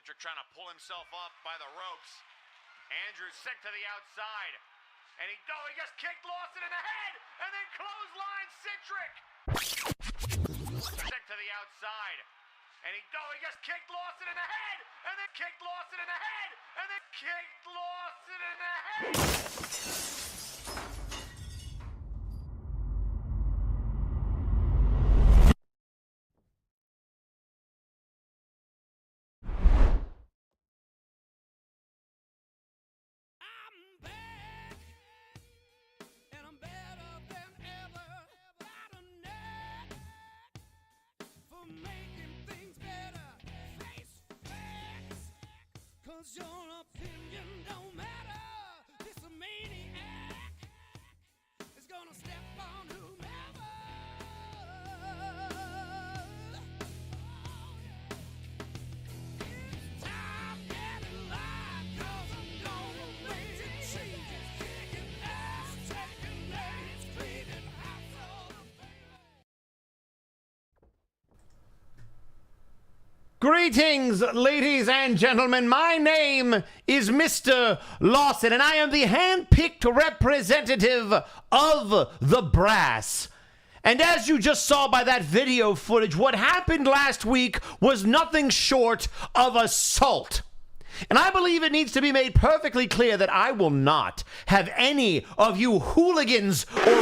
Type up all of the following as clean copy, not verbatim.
Citric trying to pull himself up by the ropes. Andrews sent to the outside. And he just kicked Lawson in the head. And then clothesline Citric. Sent to the outside. And he just kicked Lawson in the head. And then kicked Lawson in the head. And then kicked Lawson in the head. Your opinion don't matter. This a maniac is gonna step on whomever. It's time getting live, 'cause I'm gonna make changes, kicking ass, taking names, cleaning house all the Greetings, ladies and gentlemen. My name is Mr. Lawson, and I am the hand-picked representative of the brass. And as you just saw by that video footage, what happened last week was nothing short of assault. And I believe it needs to be made perfectly clear that I will not have any of you hooligans or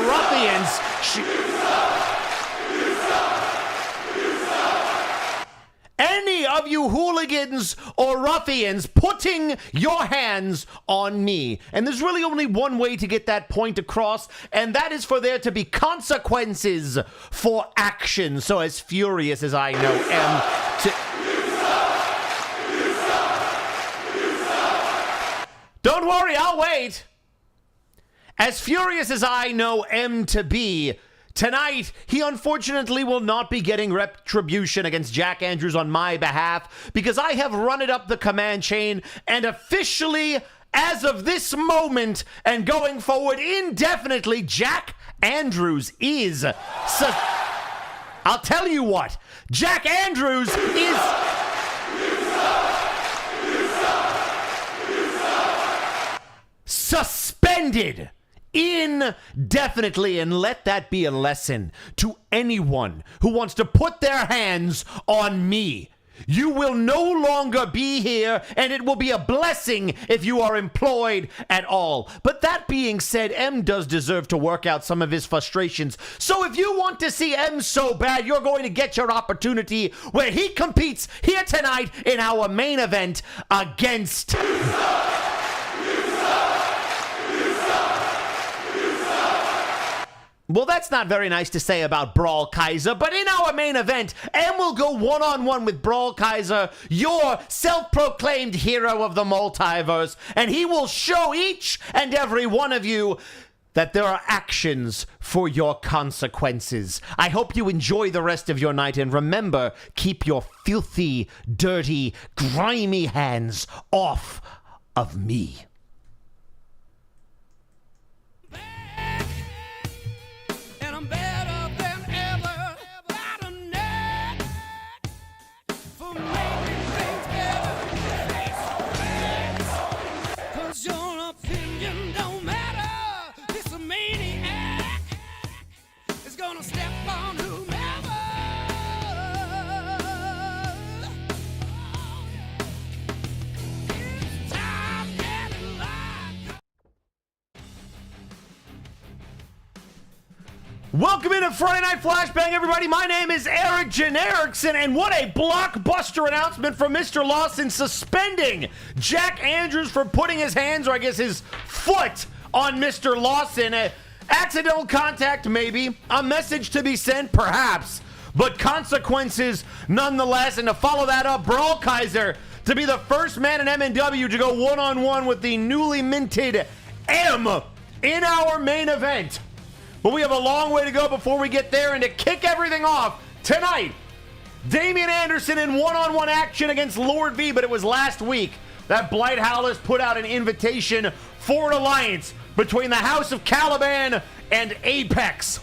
ruffians putting your hands on me. And there's really only one way to get that point across, and that is for there to be consequences for action. So as furious as I know Don't worry, I'll wait. As furious as I know M to be, tonight, he unfortunately will not be getting retribution against Jack Andrews on my behalf, because I have run it up the command chain, and officially, as of this moment and going forward indefinitely, Jack Andrews is... I'll tell you what, Jack Andrews is... suspended indefinitely, and let that be a lesson to anyone who wants to put their hands on me. You will no longer be here, and it will be a blessing if you are employed at all. But that being said, M does deserve to work out some of his frustrations. So if you want to see M so bad, you're going to get your opportunity where he competes here tonight in our main event against... Well, that's not very nice to say about Brawl Kaiser, but in our main event, M will go one-on-one with Brawl Kaiser, your self-proclaimed hero of the multiverse, and he will show each and every one of you that there are actions for your consequences. I hope you enjoy the rest of your night, and remember, keep your filthy, dirty, grimy hands off of me. Welcome into Friday Night Flashbang, everybody. My name is Eric Erickson, and what a blockbuster announcement from Mr. Lawson suspending Jack Andrews for putting his hands, or I guess his foot, on Mr. Lawson. Accidental contact, maybe. A message to be sent, perhaps. But consequences, nonetheless. And to follow that up, Brawl Kaiser to be the first man in MNW to go one-on-one with the newly minted M in our main event. But we have a long way to go before we get there, and to kick everything off tonight, Damian Anderson in one-on-one action against Lord V, but it was last week that Blight Howlers put out an invitation for an alliance between the House of Caliban and Apex.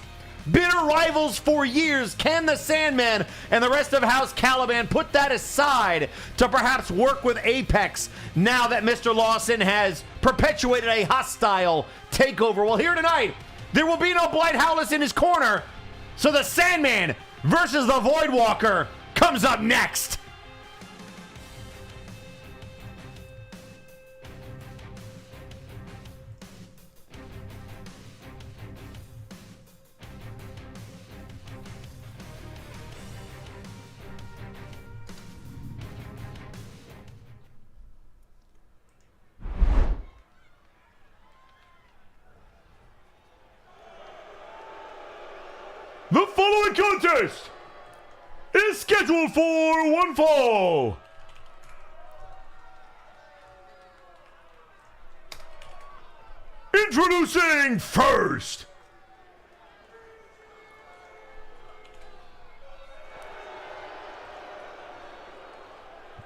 bitter rivals for years. Can the Sandman and the rest of House Caliban put that aside to perhaps work with Apex now that Mr. Lawson has perpetuated a hostile takeover? Well, here tonight, there will be no Blight Howless in his corner, so the Sandman versus the Voidwalker comes up next. The following contest is scheduled for one fall. Introducing first,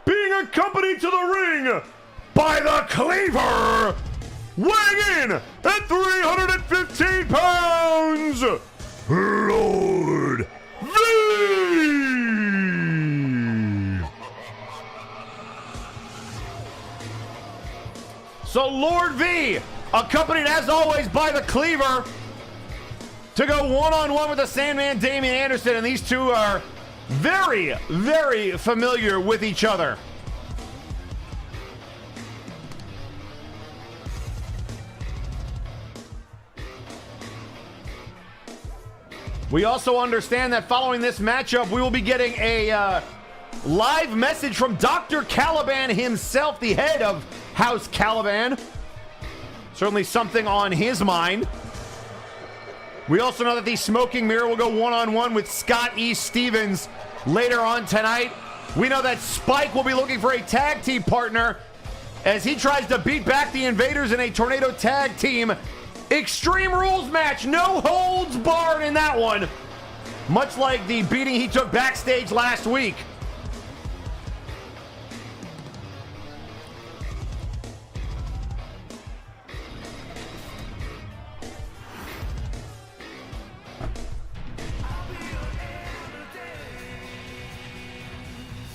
being accompanied to the ring by the Cleaver, weighing in at 315 pounds, Lord V! So Lord V, accompanied as always by the Cleaver, to go one-on-one with the Sandman, Damian Anderson, and these two are very, very familiar with each other. We also understand that following this matchup, we will be getting a live message from Dr. Caliban himself, the head of House Caliban. Certainly something on his mind. We also know that the Smoking Mirror will go one-on-one with Scott E. Stevens later on tonight. We know that Spike will be looking for a tag team partner as he tries to beat back the Invaders in a Tornado tag team Extreme Rules match. No holds barred in that one. Much like the beating he took backstage last week.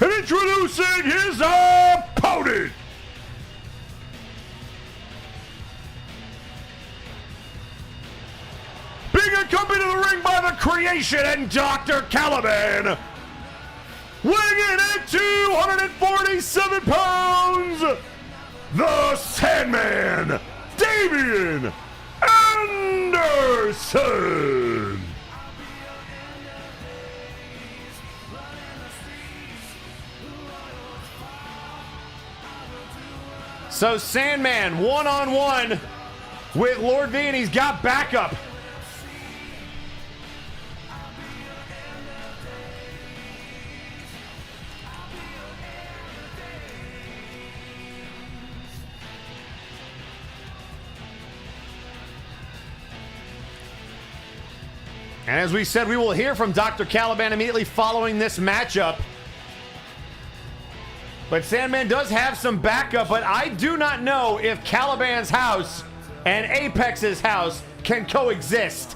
And introducing his opponent, being accompanied to the ring by the Creation and Dr. Caliban, weighing in at 247 pounds, the Sandman, Damian Anderson. So Sandman one-on-one with Lord V, and he's got backup. And as we said, we will hear from Dr. Caliban immediately following this matchup. But Sandman does have some backup, but I do not know if Caliban's house and Apex's house can coexist.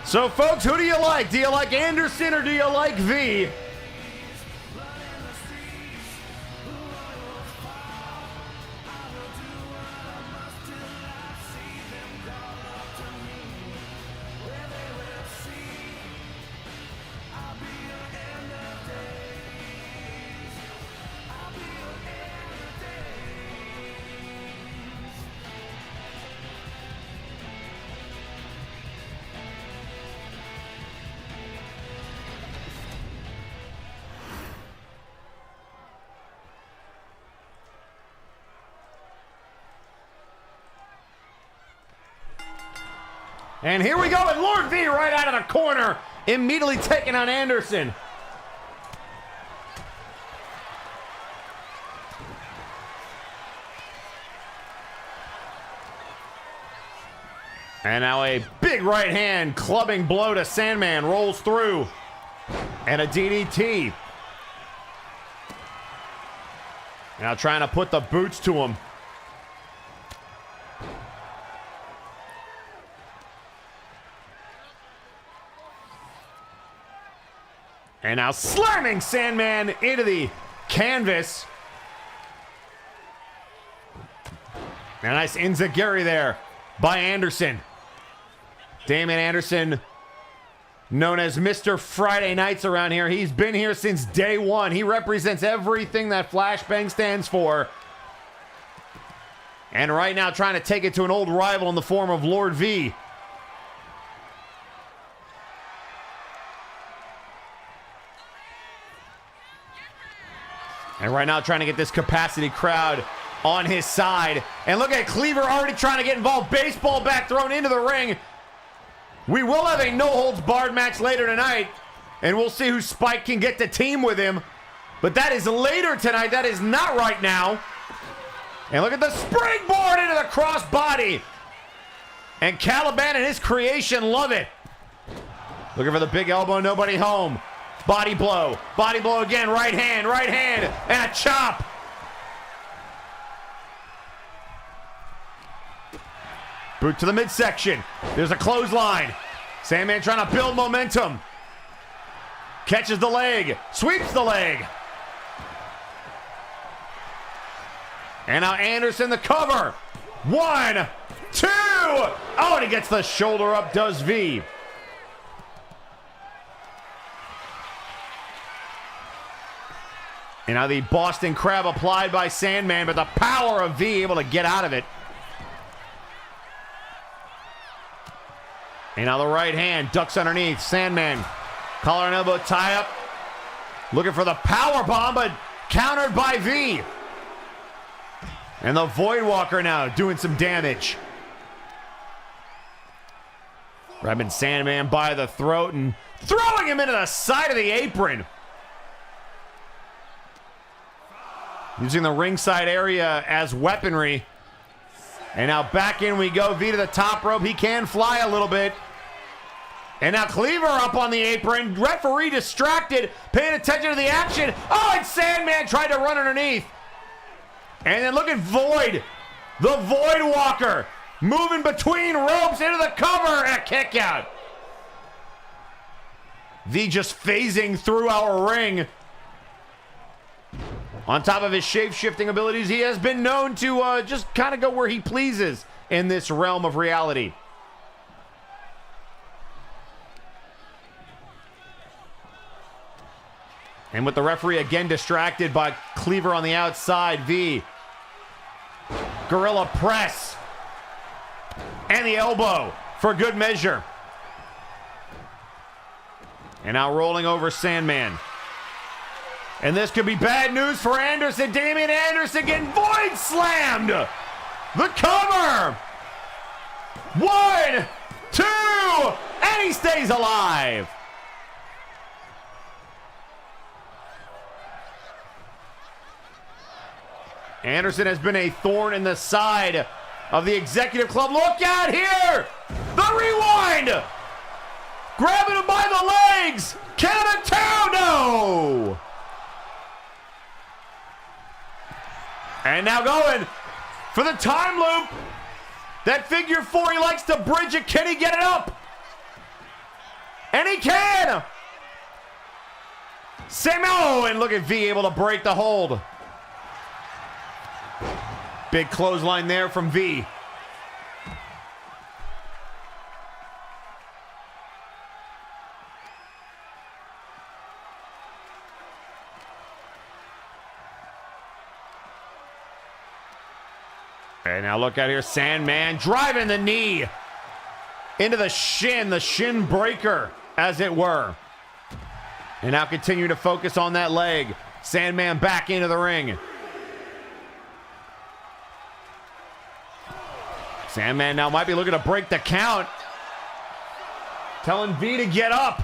So, folks, who do you like? Do you like Anderson or do you like V? And here we go, and Lord V right out of the corner, immediately taking on Anderson. And now a big right hand clubbing blow to Sandman, rolls through. And a DDT. Now trying to put the boots to him. And now slamming Sandman into the canvas. And a nice enziguri there by Anderson. Damon Anderson, known as Mr. Friday Nights around here. He's been here since day one. He represents everything that Flashbang stands for. And right now trying to take it to an old rival in the form of Lord V. And right now trying to get this capacity crowd on his side. And look at Cleaver already trying to get involved. Baseball bat thrown into the ring. We will have a no-holds-barred match later tonight, and we'll see who Spike can get to team with him. But that is later tonight. That is not right now. And look at the springboard into the crossbody. And Caliban and his creation love it. Looking for the big elbow, nobody home. Body blow again, right hand, and a chop. Boot to the midsection. There's a clothesline. Sandman trying to build momentum. Catches the leg. Sweeps the leg. And now Anderson the cover. 1, 2. Oh, and he gets the shoulder up, does V. And now the Boston Crab applied by Sandman, but the power of V able to get out of it. And now the right hand ducks underneath. Sandman, collar and elbow tie up. Looking for the power bomb, but countered by V. And the Void Walker now doing some damage. Grabbing Sandman by the throat and throwing him into the side of the apron. Using the ringside area as weaponry. And now back in we go. V to the top rope. He can fly a little bit. And now Cleaver up on the apron. Referee distracted. Paying attention to the action. Oh, and Sandman tried to run underneath. And then look at Void. The Void Walker. Moving between ropes into the cover. And a kick out. V just phasing through our ring. On top of his shape-shifting abilities, he has been known to just kind of go where he pleases in this realm of reality. And with the referee again distracted by Cleaver on the outside, V. Gorilla press. And the elbow for good measure. And now rolling over Sandman. And this could be bad news for Anderson. Damian Anderson getting void slammed. The cover. 1, 2, and he stays alive. Anderson has been a thorn in the side of the Executive Club. Look out here. The rewind. Grabbing him by the legs. Count of 2. No. And now going for the time loop. That figure 4, he likes to bridge it. Can he get it up? And he can. Samo, and look at V able to break the hold. Big clothesline there from V. And now look out here, Sandman driving the knee into the shin breaker, as it were. And now continue to focus on that leg. Sandman back into the ring. Sandman now might be looking to break the count. telling V to get up.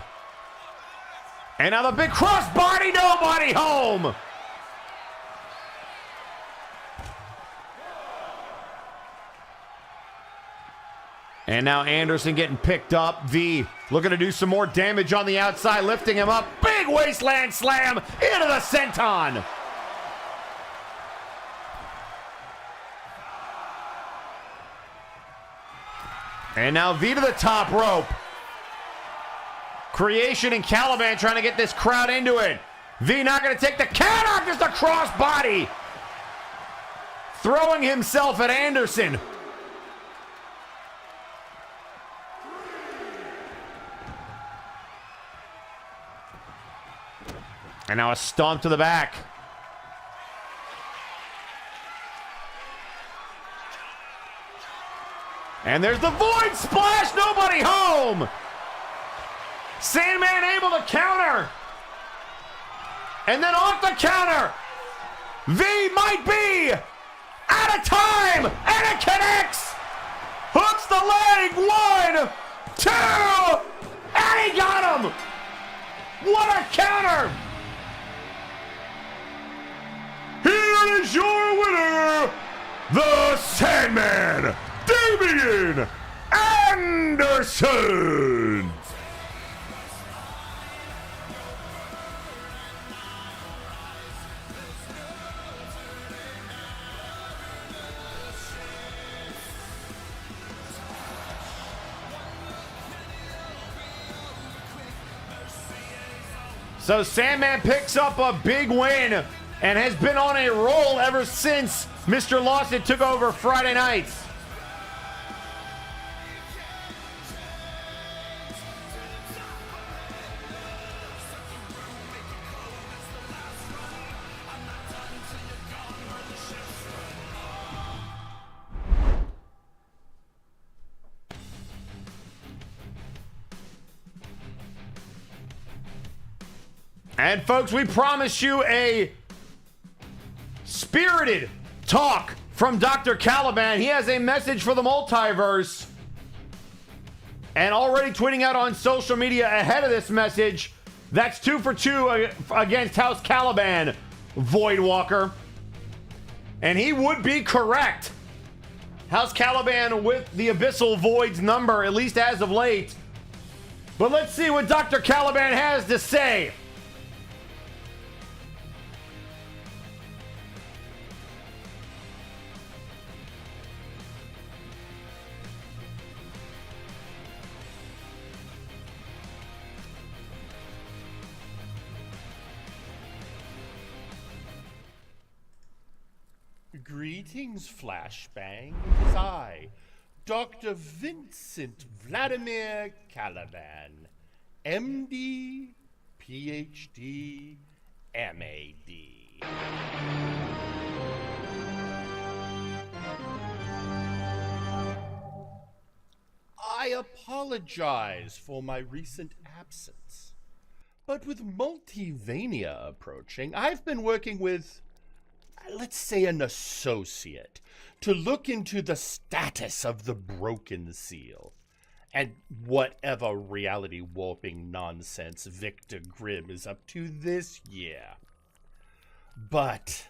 And now the big crossbody, nobody home. And now Anderson getting picked up. V looking to do some more damage on the outside, lifting him up. Big wasteland slam into the senton. And now V to the top rope. Creation and Caliban trying to get this crowd into it. V not going to take the counter, just a crossbody. Throwing himself at Anderson. And now a stomp to the back. And there's the Void Splash, nobody home. Sandman able to counter. And then off the counter. V might be out of time. And it connects. Hooks the leg. 1, 2. And he got him. What a counter. Here is your winner, the Sandman, Damian Anderson. So Sandman picks up a big win and has been on a roll ever since Mr. Lawson took over Friday nights. And folks, we promised you a spirited talk from Dr. Caliban. He has a message for the multiverse. And already tweeting out on social media ahead of this message. That's 2 for 2 against House Caliban, Voidwalker. And he would be correct. House Caliban with the Abyssal Void's number, at least as of late. But let's see what Dr. Caliban has to say. Greetings, Flashbang. It is I, Dr. Vincent Vladimir Caliban, MD, PhD, MAD. I apologize for my recent absence, but with Multivania approaching, I've been working with, let's say, an associate to look into the status of the Broken Seal and whatever reality warping nonsense Victor Grimm is up to this year. But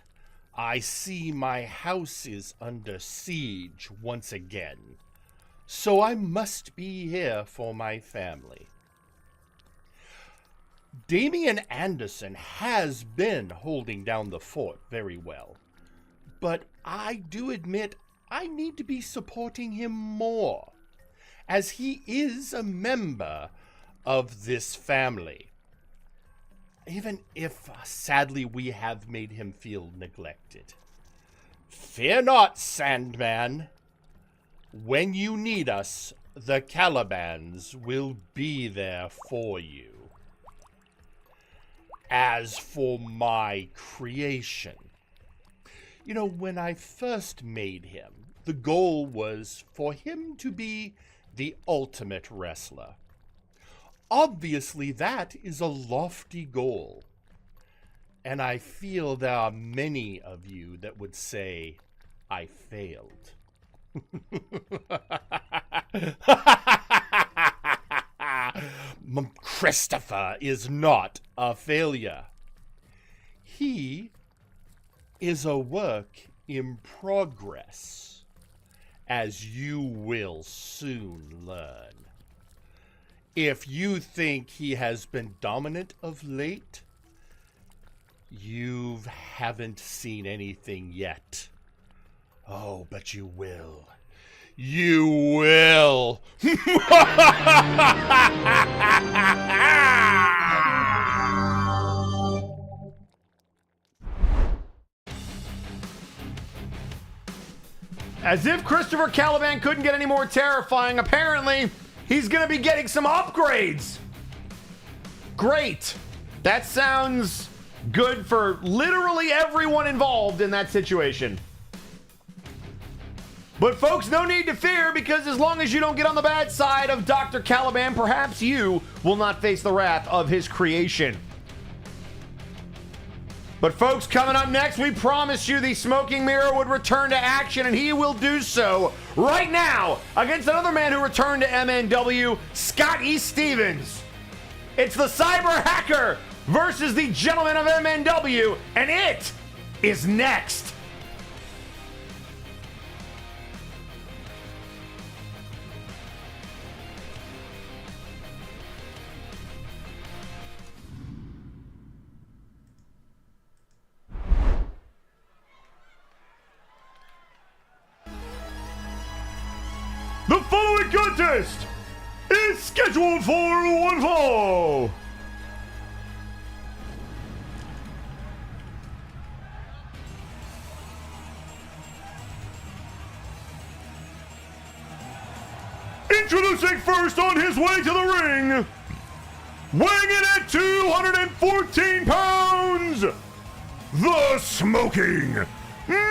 I see my house is under siege once again, so I must be here for my family. Damian Anderson has been holding down the fort very well, but I do admit I need to be supporting him more, as he is a member of this family, even if sadly we have made him feel neglected. Fear not, Sandman. When you need us, the Calibans will be there for you. As for my creation, you know, when I first made him, the goal was for him to be the ultimate wrestler. Obviously, that is a lofty goal, and I feel there are many of you that would say I failed. Christopher is not a failure. He is a work in progress, as you will soon learn. If you think he has been dominant of late, you haven't seen anything yet. Oh, but you will. You will. As if Christopher Caliban couldn't get any more terrifying, apparently he's going to be getting some upgrades. Great. That sounds good for literally everyone involved in that situation. But folks, no need to fear, because as long as you don't get on the bad side of Dr. Caliban, perhaps you will not face the wrath of his creation. But folks, coming up next, we promised you the smoking mirror would return to action, and he will do so right now against another man who returned to MNW, Scott E. Stevens. It's the cyber hacker versus the gentleman of MNW, and it is next. The following contest is scheduled for one fall. Introducing first on his way to the ring, weighing in at 214 pounds, the Smoking Mirror.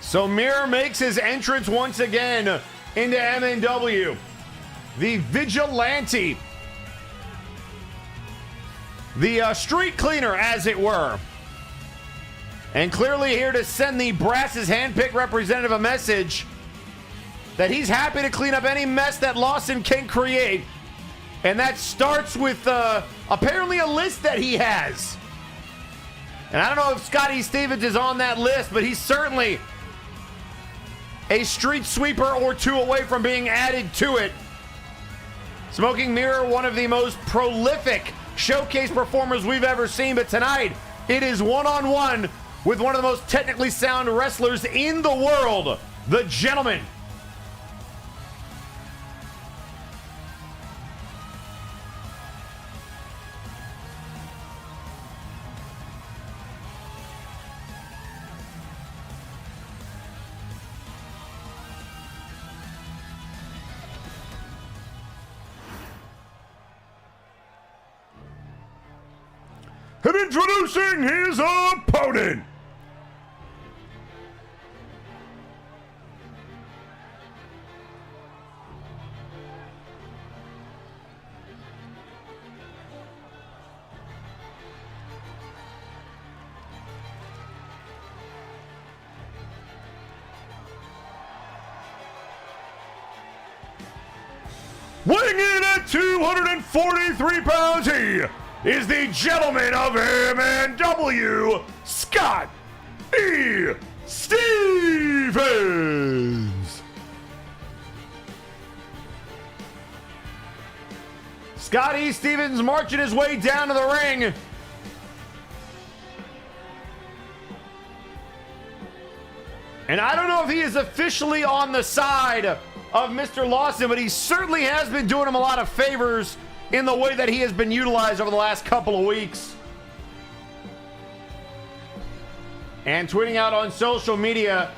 So Mirror makes his entrance once again into MNW. The vigilante. The street cleaner, as it were. And clearly here to send the Brass's handpicked representative a message that he's happy to clean up any mess that Lawson can create. And that starts with apparently a list that he has. And I don't know if Scotty Stevens is on that list, but he's certainly a street sweeper or two away from being added to it. Smoking Mirror, one of the most prolific showcase performers we've ever seen, but tonight it is one-on-one with one of the most technically sound wrestlers in the world, the Gentleman. And introducing his opponent, weighing in at 243 pounds, he is the Gentleman of MNW, Scott E. Stevens. Scott E. Stevens marching his way down to the ring. And I don't know if he is officially on the side of Mr. Lawson, but he certainly has been doing him a lot of favors in the way that he has been utilized over the last couple of weeks. And tweeting out on social media,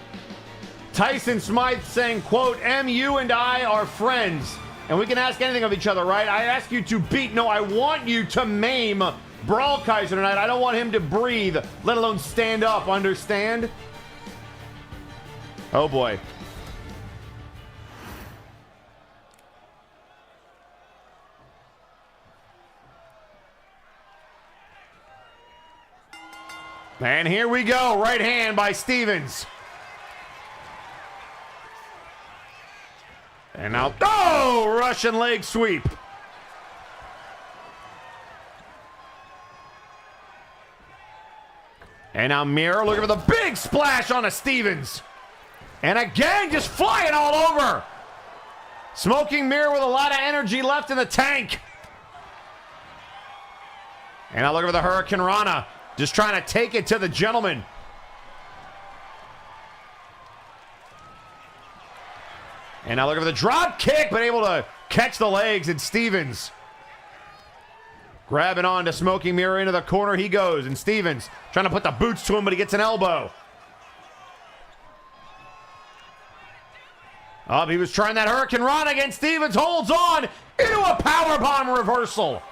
Tyson Smythe saying, quote, "You and I are friends, and we can ask anything of each other, right? I ask you to beat, no, I want you to maim Brawl Kaiser tonight. I don't want him to breathe, let alone stand up, understand?" Oh boy. And here we go. Right hand by Stevens. And now, oh, Russian leg sweep. And now Mirror looking for the big splash on a Stevens. And again, just flying all over. Smoking Mirror with a lot of energy left in the tank. And now looking for the Hurricane Rana. Just trying to take it to the gentleman. And now looking for the drop kick, but able to catch the legs, and Stevens grabbing on to Smoking Mirror. Into the corner he goes, and Stevens trying to put the boots to him, but he gets an elbow. Up, he was trying that Hurricane Run against Stevens, holds on into a powerbomb reversal.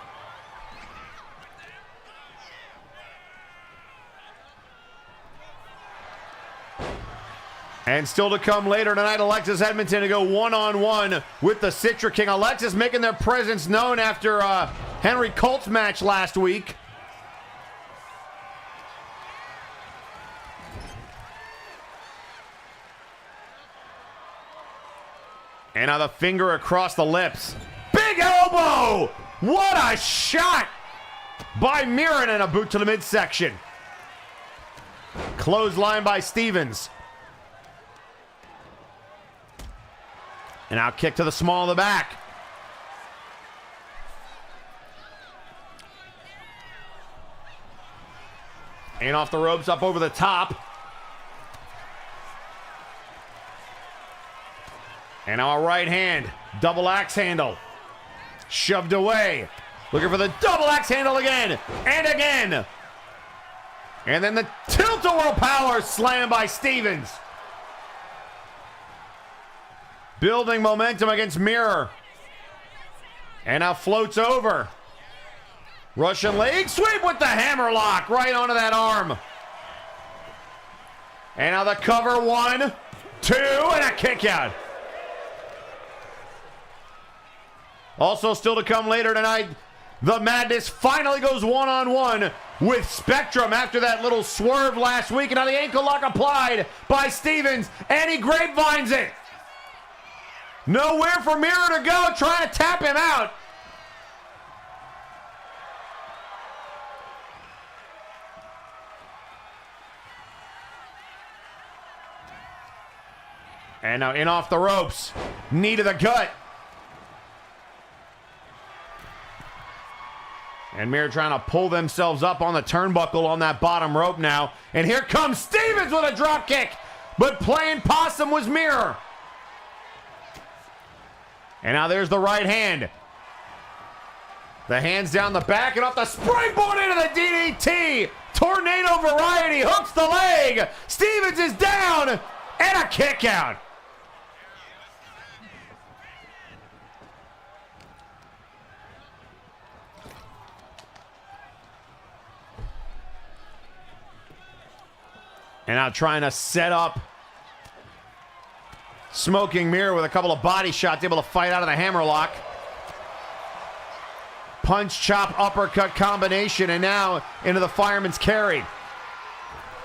And still to come later tonight, Alexis Edmonton to go one-on-one with the Citra King. Alexis making their presence known after Henry Colt's match last week. And now the finger across the lips. Big elbow! What a shot by Mirren, and a boot to the midsection. Clothesline by Stevens. And now kick to the small of the back. And off the ropes, up over the top. And now a right hand. Double axe handle. Shoved away. Looking for the double axe handle again. And again. And then the tilt-a-whirl power slam by Stevens. Building momentum against Mirror. And now floats over. Russian leg sweep with the hammerlock right onto that arm. And now the cover, 1, 2, and a kick out. Also still to come later tonight, the Madness finally goes one-on-one with Spectrum after that little swerve last week. And now the ankle lock applied by Stevens, and he grapevines it. Nowhere for Mirror to go, trying to tap him out. And now in off the ropes. Knee to the gut. And Mirror trying to pull themselves up on the turnbuckle on that bottom rope now. And here comes Stevens with a drop kick. But playing possum was Mirror. And now there's the right hand. The hands down the back and off the springboard into the DDT. Tornado variety, hooks the leg. Stevens is down, and a kick out. And now trying to set up Smoking Mirror with a couple of body shots, able to fight out of the hammerlock. Punch, chop, uppercut combination, and now into the fireman's carry.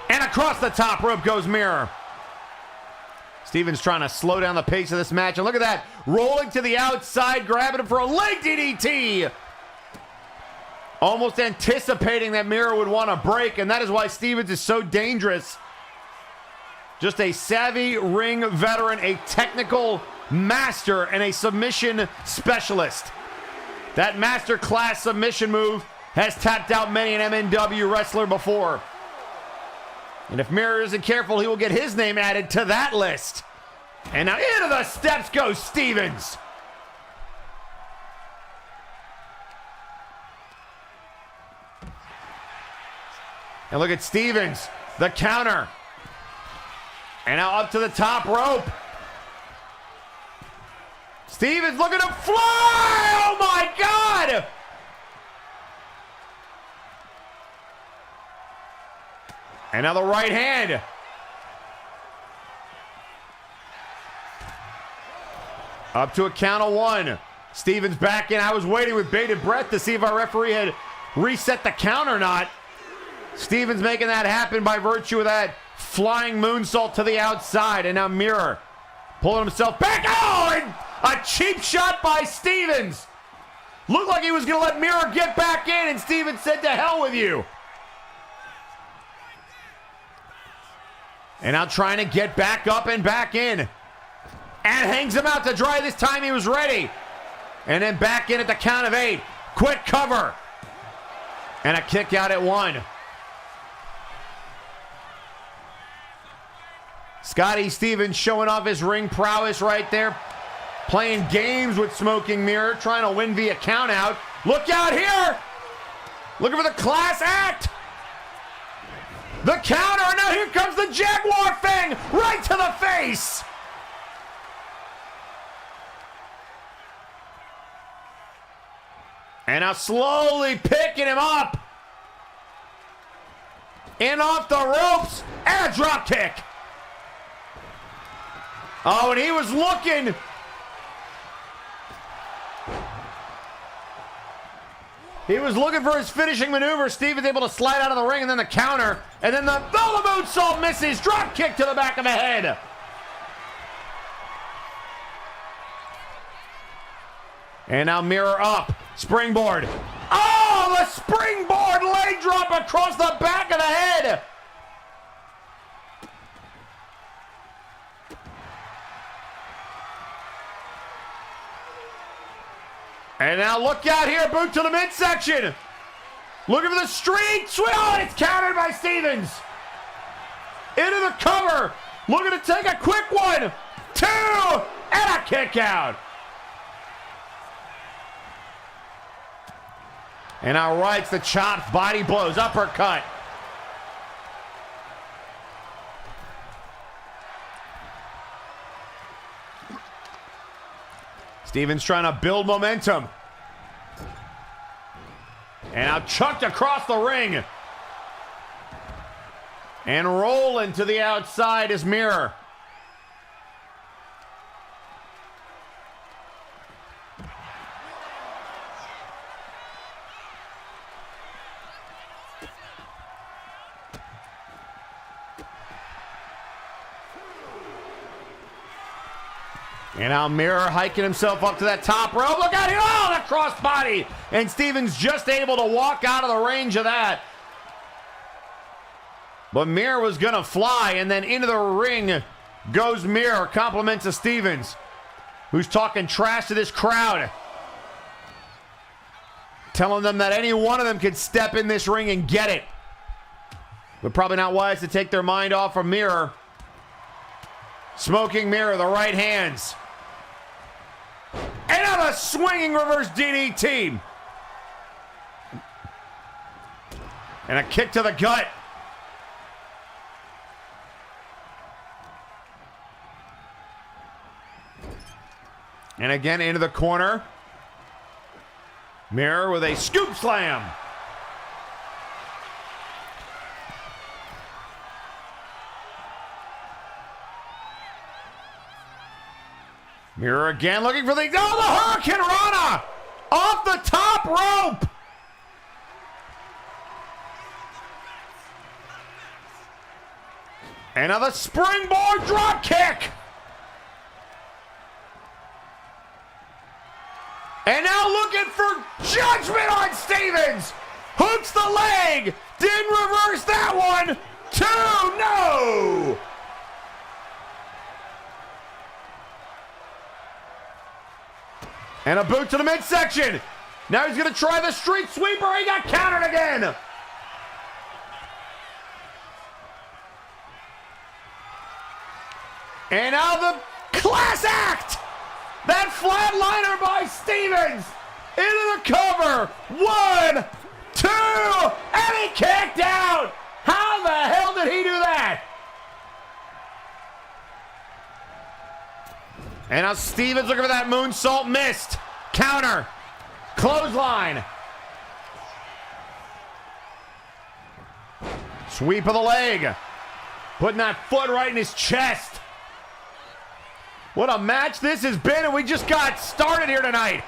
And across the top rope goes Mirror. Stevens trying to slow down the pace of this match, and look at that, rolling to the outside, grabbing him for a leg DDT. Almost anticipating that Mirror would want to break, and that is why Stevens is so dangerous. Just a savvy ring veteran, a technical master, and a submission specialist. That master class submission move has tapped out many an MNW wrestler before. And if Mirror isn't careful, he will get his name added to that list. And now into the steps goes Stevens. And look at Stevens, the counter. And now up to the top rope. Stevens looking to fly! Oh my God! And now the right hand. Up to a count of 1. Stevens back in. I was waiting with bated breath to see if our referee had reset the count or not. Stevens making that happen by virtue of that flying moonsault to the outside. And now Mirror pulling himself back. Oh, and a cheap shot by Stevens. Looked like he was going to let Mirror get back in, and Stevens said, to hell with you. And now trying to get back up and back in. And hangs him out to dry. This time he was ready. And then back in at the count of 8. Quick cover. And a kick out at 1. Scotty Stevens showing off his ring prowess right there. Playing games with Smoking Mirror. Trying to win via count out. Look out here. Looking for the class act. The counter. And now here comes the Jaguar Fang. Right to the face. And now slowly picking him up. In off the ropes. And a drop kick. Oh, and he was looking. He was looking for his finishing maneuver. Stevens able to slide out of the ring, and then the counter. And then the moonsault misses. Drop kick to the back of the head. And now Mirror up. Springboard. Oh, the springboard leg drop across the back of the head. And now look out here, boot to the midsection. Looking for the street sweep. Oh, and it's countered by Stevens. Into the cover. Looking to take a quick 1, 2, and a kick out. And now Wright's the chops, body blows, uppercut. Stevens trying to build momentum. And now chucked across the ring. And rolling to the outside is Mirror. And now Mirror hiking himself up to that top rope. Look out here. Oh, that crossbody. And Stevens just able to walk out of the range of that. But Mirror was going to fly. And then into the ring goes Mirror. Compliments of Stevens, who's talking trash to this crowd. Telling them that any one of them could step in this ring and get it. But probably not wise to take their mind off of Mirror. Smoking Mirror, the right hands. And now a swinging reverse DDT. And a kick to the gut. And again into the corner. Mirror with a scoop slam. Mirror again looking for the... Oh, the Hurricane Rana! Off the top rope! And now the springboard drop kick! And now looking for judgment on Stevens! Hooks the leg! Didn't reverse that one! 2, no! And a boot to the midsection. Now he's going to try the street sweeper. He got countered again. And now the class act. That flatliner by Stevens. Into the cover. 1, 2, and he kicked out. How the hell did he do that? And now Stevens looking for that moonsault, missed. Counter. Clothesline. Sweep of the leg. Putting that foot right in his chest. What a match this has been, and we just got started here tonight.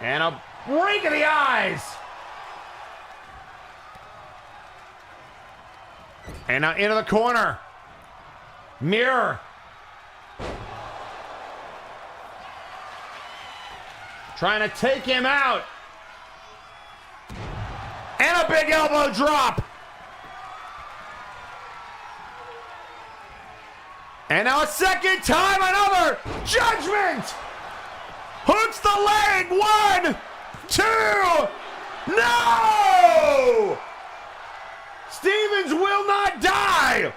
And a rake of the eyes. And now into the corner. Mirror. Trying to take him out. And a big elbow drop. And now a second time, another judgment. Hooks the leg. 1, 2. No! Stevens will not die.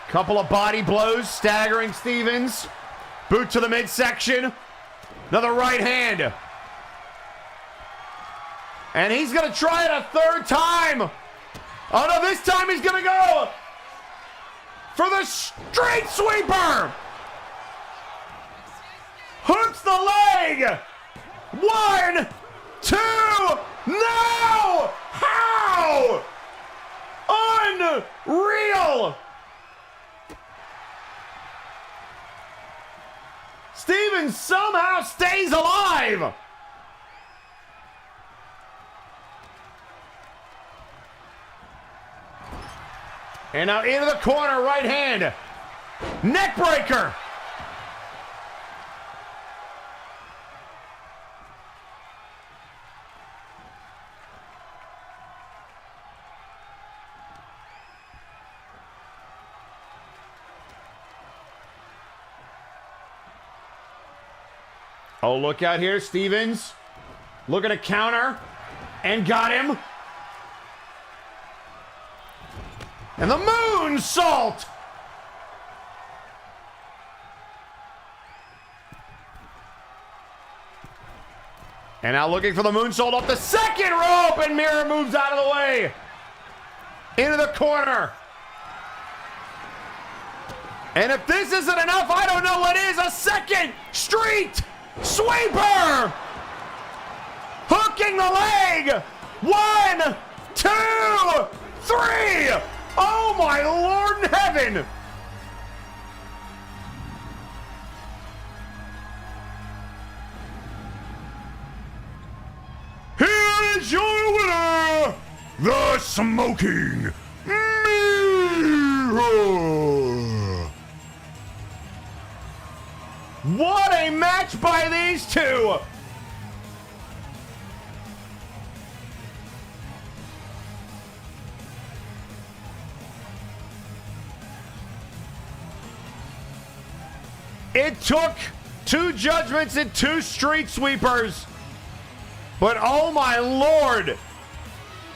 Couple of body blows, staggering Stevens. Boot to the midsection. Another right hand. And he's going to try it a third time. Oh no, this time he's going to go for the street sweeper. Hooks the leg. 1, 2. No! How? Unreal. Stevens somehow stays alive. And now into the corner, right hand. Neck breaker. Oh, look out here, Stevens. Looking to counter. And got him. And the moonsault. And now looking for the moonsault off the second rope. And Mirror moves out of the way. Into the corner. And if this isn't enough, I don't know what is. A second street sweeper. Hooking the leg. 1, 2, 3. Oh my Lord in heaven. Here is your winner, the Smoking Mirror. What a match by these two. It took 2 judgments and 2 street sweepers. But oh my Lord,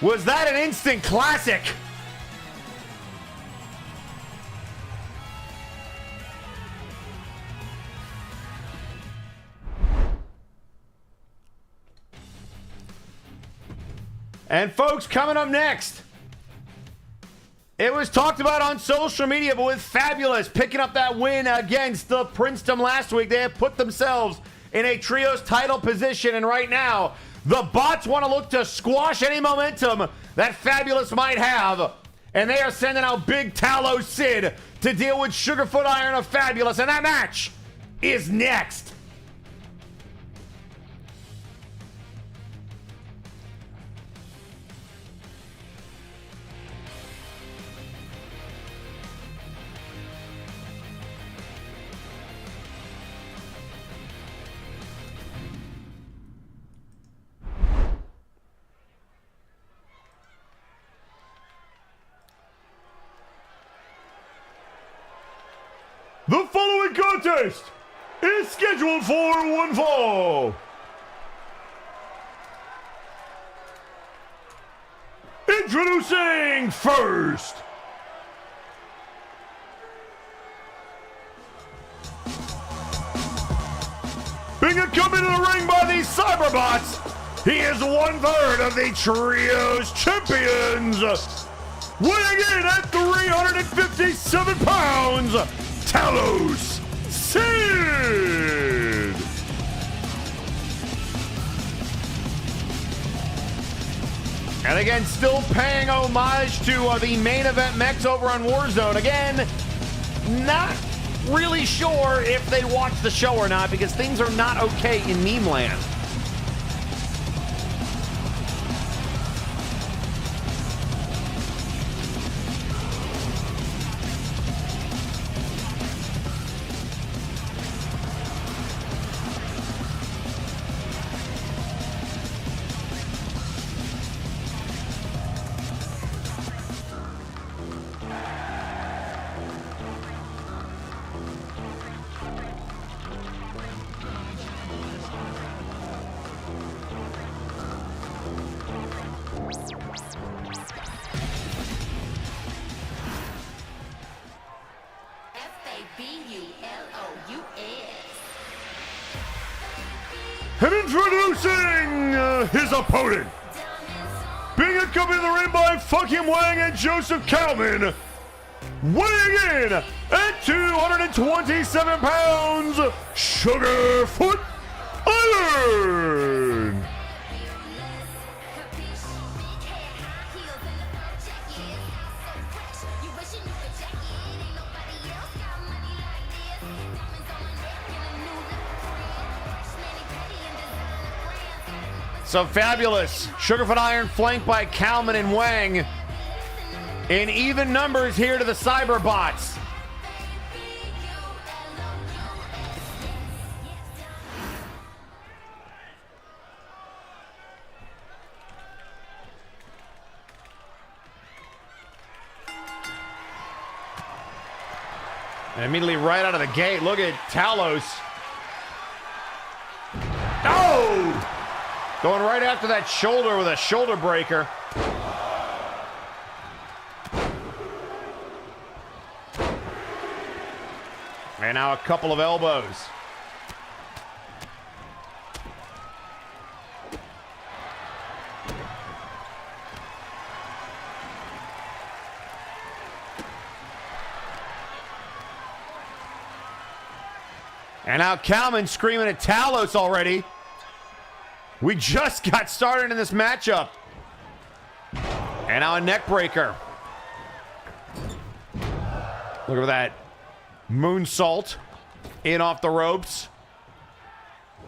was that an instant classic? And folks, coming up next, it was talked about on social media, but with Fabulous picking up that win against the Princeton last week, they have put themselves in a trios title position, and right now, the bots want to look to squash any momentum that Fabulous might have, and they are sending out Big Tallow Sid to deal with Sugarfoot Iron of Fabulous, and that match is next. The following contest is scheduled for one fall. Introducing first, being accompanied in the ring by the Cyberbots, he is 1/3 of the Trios Champions, weighing in at 357 pounds, Talos Sid! And again, still paying homage to the main event mechs over on Warzone. Again, not really sure if they watched the show or not because things are not okay in meme land. And introducing his opponent, being accompanied in the ring by Fucking Wang and Joseph Kalman, weighing in at 227 pounds, Sugarfoot Iron. So fabulous. Sugarfoot Iron flanked by Kalman and Wang. In even numbers here to the Cyberbots. And immediately right out of the gate, look at Talos. Oh! Going right after that shoulder with a shoulder breaker. And now a couple of elbows. And now Kalman screaming at Talos already. We just got started in this matchup. And now a neck breaker. Look at that. Moonsault in off the ropes.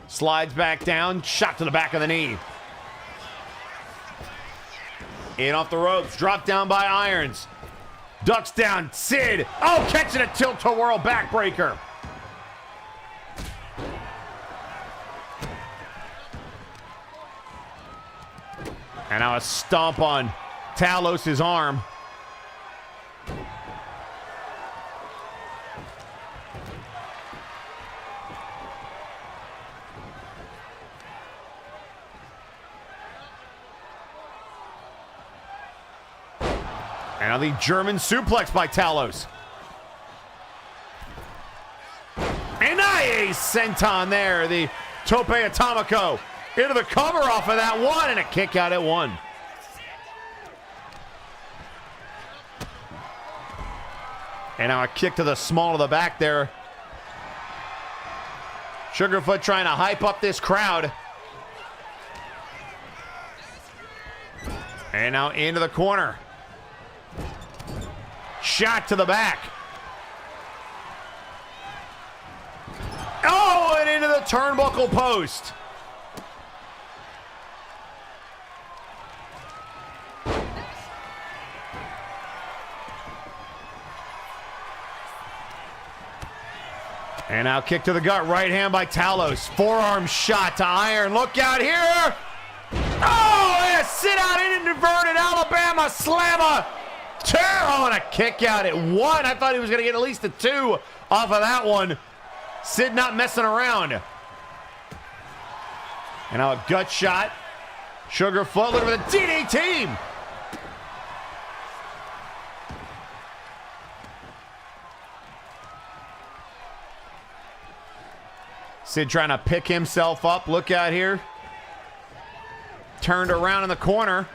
Slides back down. Shot to the back of the knee. In off the ropes. Dropped down by Irons. Ducks down. Sid. Oh, catching a tilt-to-whirl backbreaker. And now a stomp on Talos' arm. And now the German suplex by Talos. And a senton there. The Tope Atomico into the cover off of that one. And a kick out at one. And now a kick to the small of the back there. Sugarfoot trying to hype up this crowd. And now into the corner. Shot to the back. Oh, and into the turnbuckle post. And now kick to the gut. Right hand by Talos. Forearm shot to Iron. Look out here. Oh, and a sit out in inverted Alabama slammer. Oh, and a kick out at one. I thought he was going to get at least a two off of that one. Sid not messing around. And now a gut shot. Sugarfoot with a DDT. Sid trying to pick himself up. Look out here. Turned around in the corner.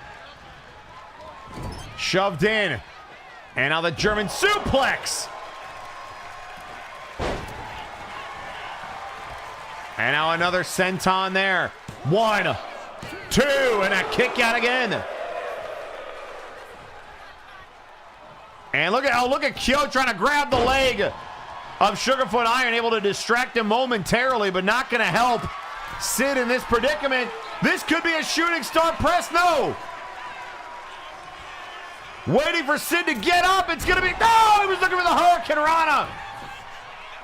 Shoved in. And now the German suplex. And now another senton there. 1, 2, and a kick out again. And look at Kyo trying to grab the leg of Sugarfoot Iron, able to distract him momentarily, but not going to help Sid in this predicament. This could be a shooting star press. No. Waiting for Sid to get up. It's going to be... No! He was looking for the Hurricane Rana.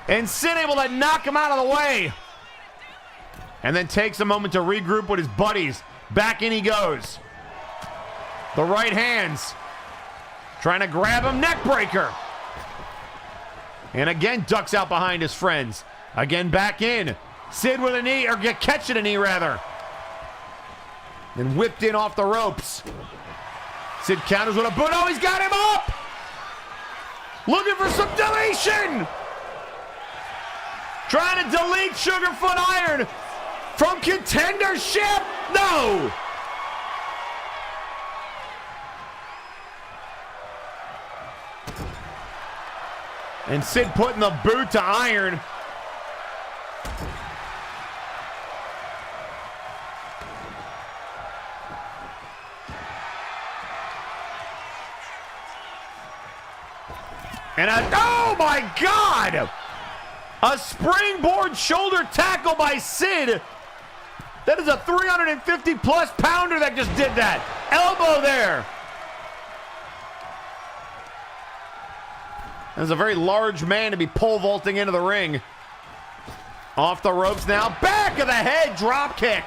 And Sid able to knock him out of the way. And then takes a moment to regroup with his buddies. Back in he goes. The right hands. Trying to grab him. Neck breaker. And again ducks out behind his friends. Again back in. Sid with a knee, or catching a knee rather. Then whipped in off the ropes. Sid counters with a boot. Oh, he's got him up! Looking for some deletion! Trying to delete Sugarfoot Iron from contendership! No! And Sid putting the boot to Iron. And oh my God! A springboard shoulder tackle by Sid. That is a 350 plus pounder that just did that. Elbow there. That's a very large man to be pole vaulting into the ring. Off the ropes now. Back of the head drop kick.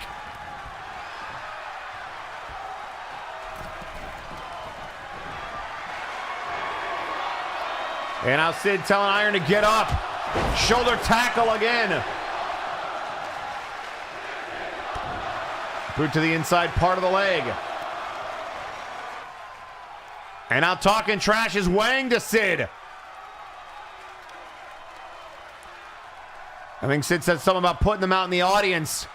And now Sid telling Iron to get up. Shoulder tackle again. Boot to the inside part of the leg. And now talking trash is Wang to Sid. I think Sid said something about putting them out in the audience.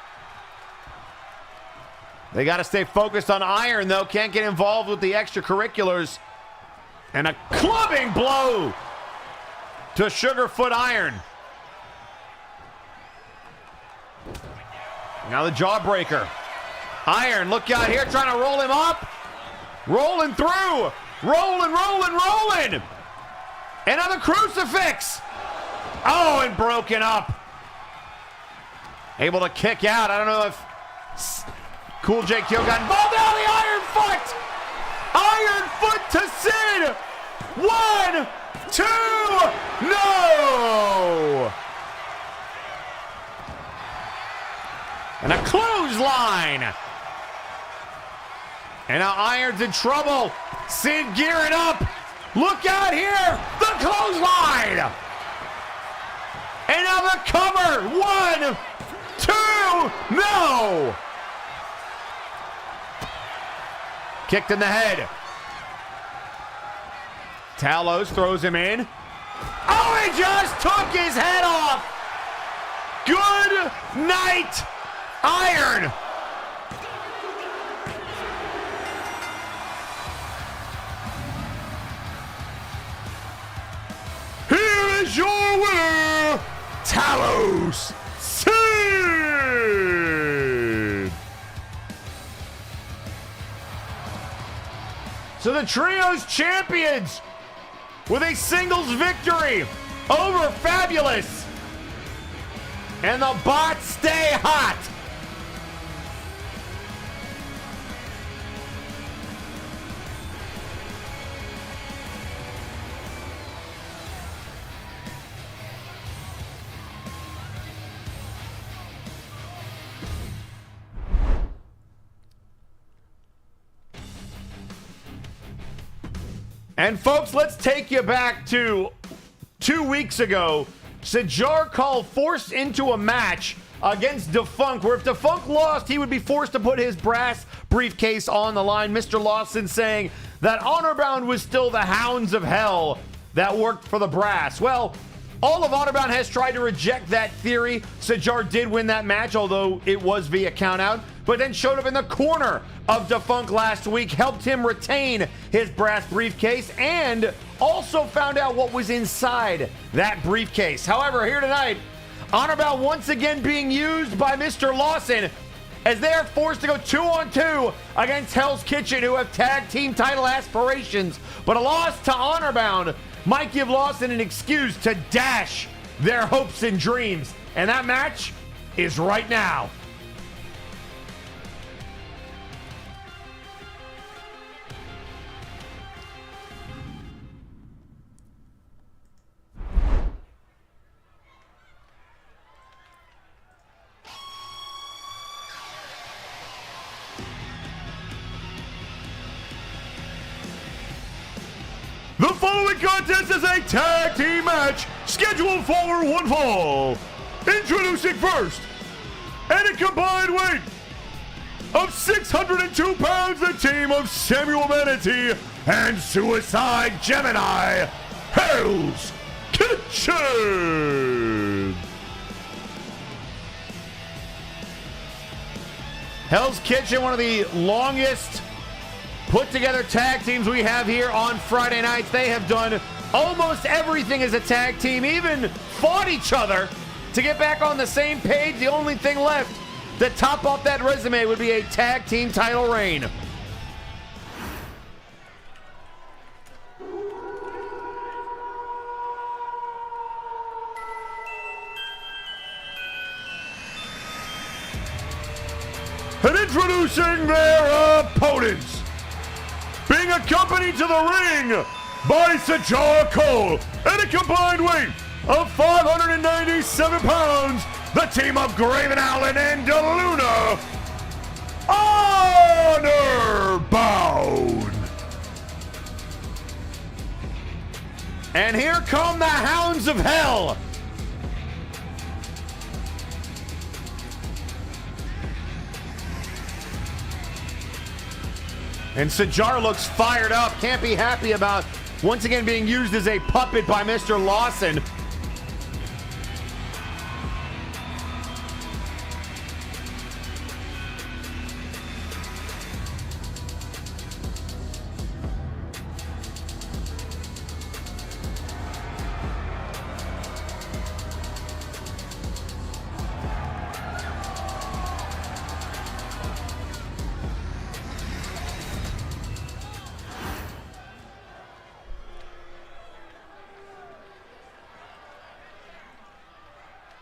They got to stay focused on Iron, though. Can't get involved with the extracurriculars. And a clubbing blow to Sugarfoot Iron. Now the jawbreaker. Iron, look out here, trying to roll him up. Rolling through. Rolling, rolling, rolling. Another crucifix. Oh, and broken up. Able to kick out. I don't know if Cool J Kyo got involved. Now the Iron Foot. Iron Foot to Sid. 1, 2, no! And a clothesline. And now Iron's in trouble. Sid gearing up. Look out here. The clothesline. And now the cover. 1, 2, no! Kicked in the head. Talos throws him in. Oh, he just took his head off. Good night, Iron. Here is your winner, Talos Sid. So the trio's champions with a singles victory over Fabulous. And the bots stay hot. And folks, let's take you back to 2 weeks ago. Sajar called forced into a match against Defunct, where if Defunct lost, he would be forced to put his brass briefcase on the line. Mr. Lawson saying that Honorbound was still the hounds of hell that worked for the brass. Well, all of Honorbound has tried to reject that theory. Sajar did win that match, although it was via countout, but then showed up in the corner of Defunct last week, helped him retain his brass briefcase, and also found out what was inside that briefcase. However, here tonight, Honorbound once again being used by Mr. Lawson as they are forced to go 2-on-2 against Hell's Kitchen, who have tag team title aspirations. But a loss to Honorbound might give Lawson an excuse to dash their hopes and dreams. And that match is right now. The following contest is a tag team match scheduled for one fall. Introducing first, at a combined weight of 602 pounds, the team of Samuel Manatee and Suicide Gemini, Hell's Kitchen. Hell's Kitchen, one of the longest put together tag teams we have here on Friday nights. They have done almost everything as a tag team, even fought each other to get back on the same page. The only thing left to top off that resume would be a tag team title reign. And introducing their opponents, being accompanied to the ring by C.a.W at a combined weight of 597 pounds, the team of Graven Allen and DeLuna, Honorbound. And here come the Hounds of Hell. And C.a.W looks fired up. Can't be happy about once again being used as a puppet by Mr. Lawson.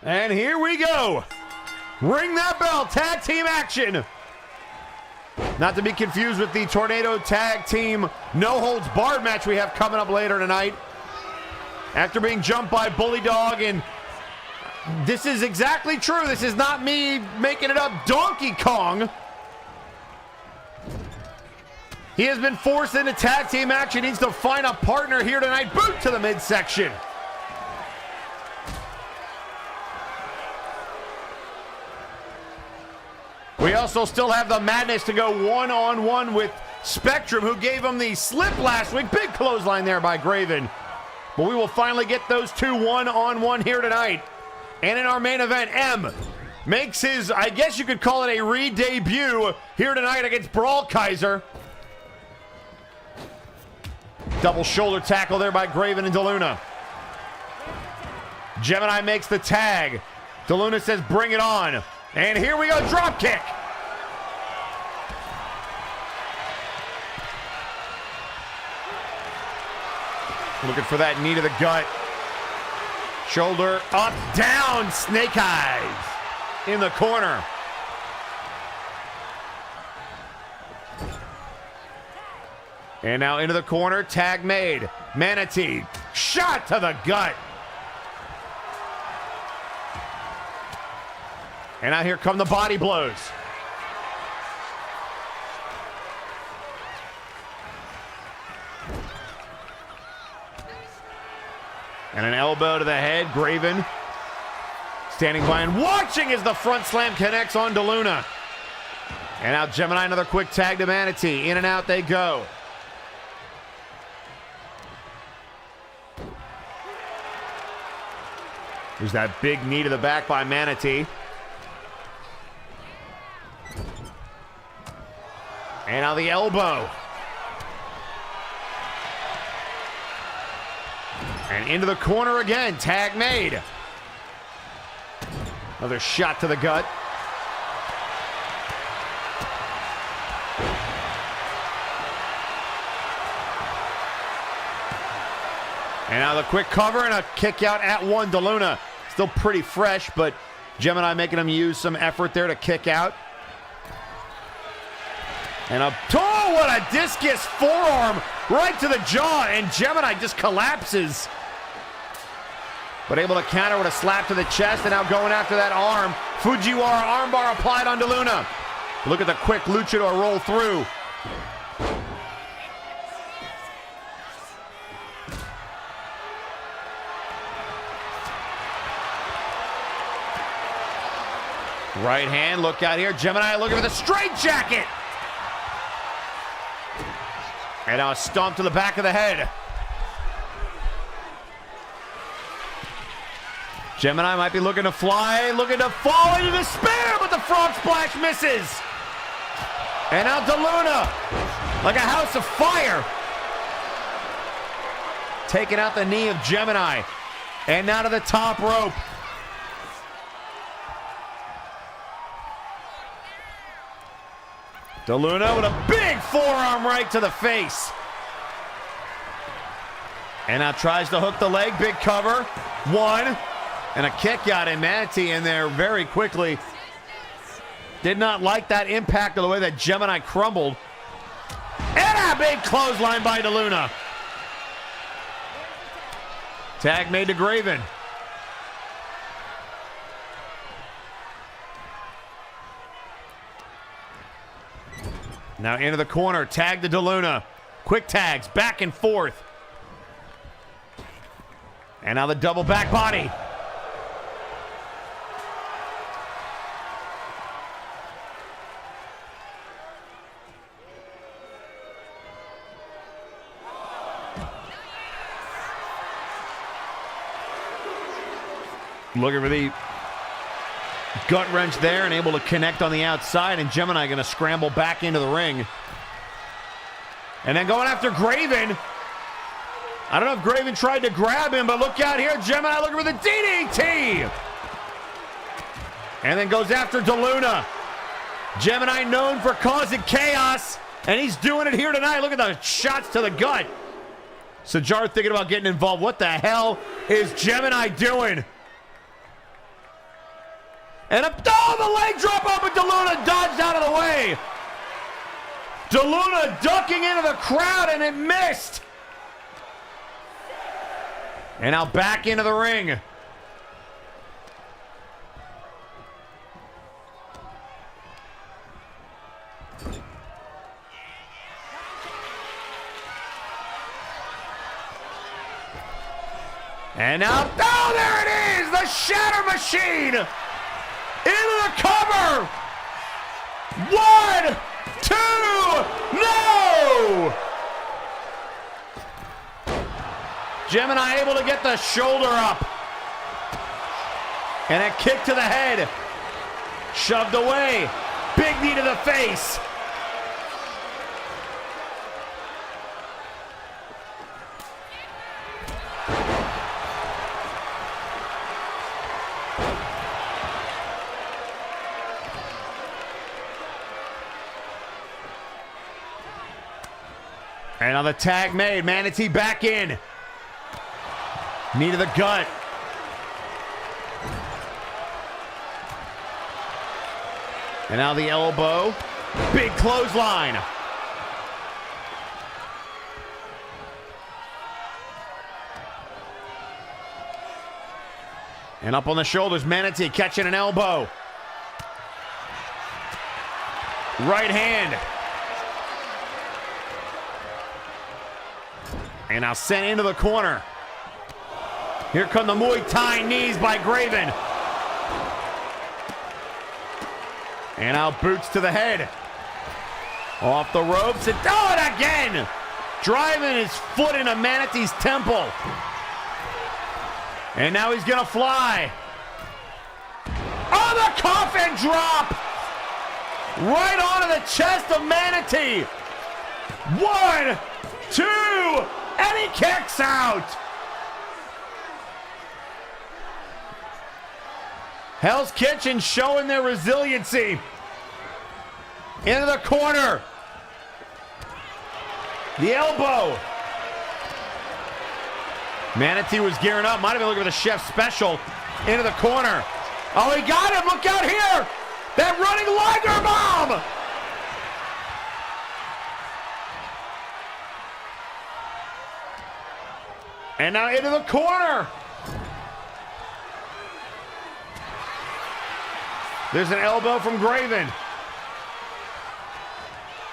And here we go. Ring that bell. Tag team action. Not to be confused with the Tornado Tag Team No Holds Barred match we have coming up later tonight. After being jumped by Bully Dog, and this is exactly true. This is not me making it up. Donkey Kong. He has been forced into tag team action. Needs to find a partner here tonight. Boot to the midsection. We also still have the Madness to go one-on-one with Spectrum, who gave him the slip last week. Big clothesline there by Graven. But we will finally get those two one-on-one here tonight. And in our main event, M makes his, I guess you could call it a re-debut here tonight against Brawl Kaiser. Double shoulder tackle there by Graven and DeLuna. Gemini makes the tag. DeLuna says, bring it on. And here we go, drop kick. Looking for that knee to the gut. Shoulder up, down, snake eyes in the corner. And now into the corner, tag made. Manatee, shot to the gut. And now here come the body blows. And an elbow to the head. Graven standing by and watching as the front slam connects on DeLuna. And now Gemini, another quick tag to Manatee. In and out they go. There's that big knee to the back by Manatee. And now the elbow. And into the corner again. Tag made. Another shot to the gut. And now the quick cover and a kick out at one. DeLuna still pretty fresh, but Gemini making him use some effort there to kick out. And oh, what a discus forearm right to the jaw, and Gemini just collapses. But able to counter with a slap to the chest, and now going after that arm. Fujiwara armbar applied on DeLuna. Look at the quick luchador roll through. Right hand, look out here. Gemini looking for the straight jacket. And now a stomp to the back of the head. Gemini might be looking to fly, looking to fall into despair, but the frog splash misses. And now DeLuna, like a house of fire. Taking out the knee of Gemini. And now to the top rope. DeLuna with a big forearm right to the face. And now tries to hook the leg, big cover. One, and a kick out, and Manatee in there very quickly. Did not like that impact of the way that Gemini crumbled. And a big clothesline by DeLuna. Tag made to Graven. Now into the corner, tag to DeLuna. Quick tags, back and forth. And now the double back body. Looking for the gut wrench there and able to connect on the outside, and Gemini going to scramble back into the ring. And then going after Graven. I don't know if Graven tried to grab him, but look out here. Gemini looking for the DDT. And then goes after DeLuna. Gemini known for causing chaos, and he's doing it here tonight. Look at the shots to the gut. Sajar thinking about getting involved. What the hell is Gemini doing? And the leg drop up, but DeLuna dodged out of the way. DeLuna ducking into the crowd, and it missed. And now back into the ring. And now, oh, there it is, the Shatter Machine. Into the cover! 1, 2, no! Gemini able to get the shoulder up. And a kick to the head. Shoved away. Big knee to the face. And on the tag made, Manatee back in. Knee to the gut. And now the elbow. Big clothesline. And up on the shoulders, Manatee catching an elbow. Right hand. And now sent into the corner. Here come the Muay Thai knees by Graven. And now boots to the head. Off the ropes and oh, it again! Driving his foot into Manatee's temple. And now he's gonna fly. Oh, the coffin drop! Right onto the chest of Manatee. 1, 2, and he kicks out. Hell's Kitchen showing their resiliency. Into the corner. The elbow. Manatee was gearing up. Might have been looking for the chef special. Into the corner. Oh, he got him. Look out here. That running Liger bomb. And now into the corner. There's an elbow from Graven.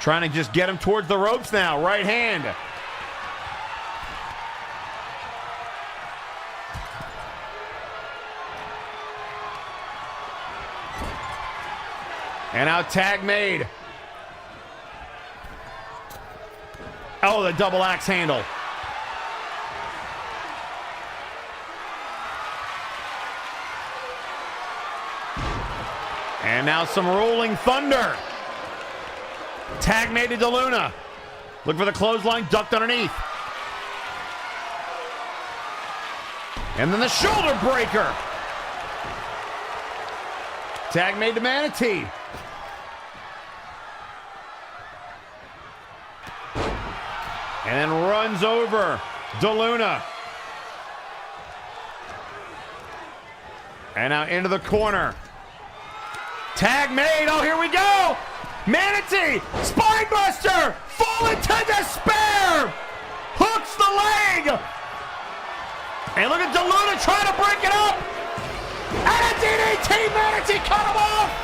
Trying to just get him towards the ropes now. Right hand. And now tag made. Oh, the double axe handle. And now some rolling thunder. Tag made to DeLuna. Look for the clothesline, ducked underneath. And then the shoulder breaker. Tag made to Manatee. And then runs over DeLuna. And now into the corner. Tag made. Oh, here we go. Manatee. Spinebuster. Fall into despair. Hooks the leg. And look at DeLuna trying to break it up. And a DDT. Manatee cut him off.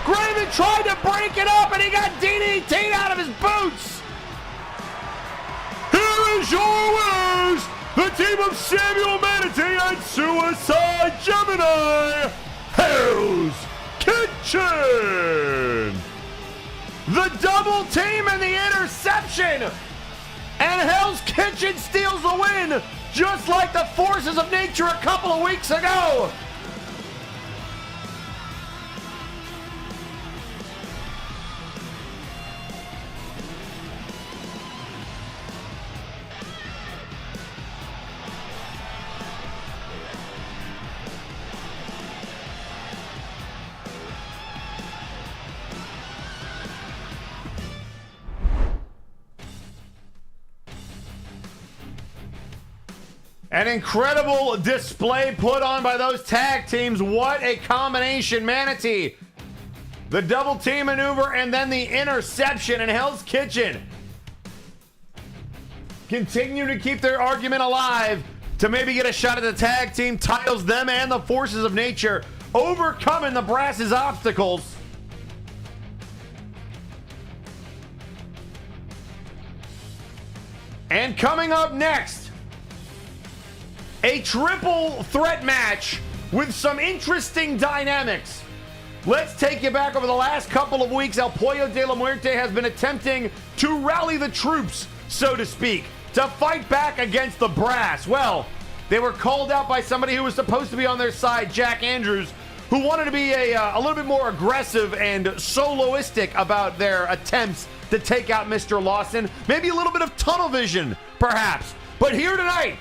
Graven tried to break it up and he got DDT'd out of his boots. Here is your winners, the team of Samuel Manatee and Suicide Gemini, Hell's Kitchen. The double team and the interception. And Hell's Kitchen steals the win, just like the forces of nature a couple of weeks ago. An incredible display put on by those tag teams. What a combination. Manatee, the double team maneuver, and then the interception. And Hell's Kitchen continue to keep their argument alive to maybe get a shot at the tag team titles, them and the forces of nature overcoming the Brass's obstacles. And coming up next, a triple threat match with some interesting dynamics. Let's take you back over the last couple of weeks. El Pollo de la Muerte has been attempting to rally the troops, so to speak, to fight back against the Brass. Well, they were called out by somebody who was supposed to be on their side, Jack Andrews, who wanted to be a little bit more aggressive and soloistic about their attempts to take out Mr. Lawson. Maybe a little bit of tunnel vision, perhaps. But here tonight,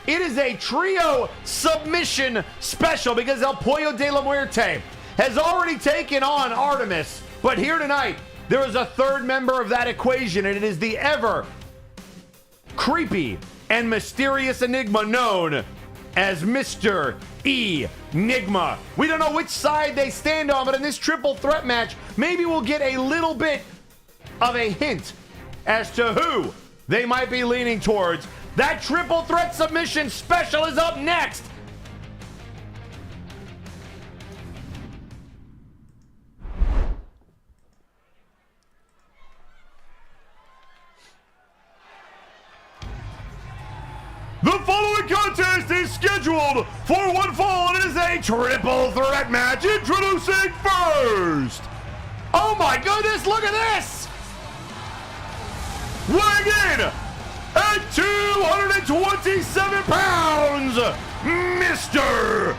it is a trio submission special because El Pollo de la Muerte has already taken on Artemis. But here tonight, there is a third member of that equation, and it is the ever creepy and mysterious enigma known as Mr. Enigma. We don't know which side they stand on, but in this triple threat match, maybe we'll get a little bit of a hint as to who they might be leaning towards. That triple threat submission special is up next. The following contest is scheduled for one fall, and it is a triple threat match. Introducing first. Oh my goodness, look at this! Weighing in at 227 pounds, Mr.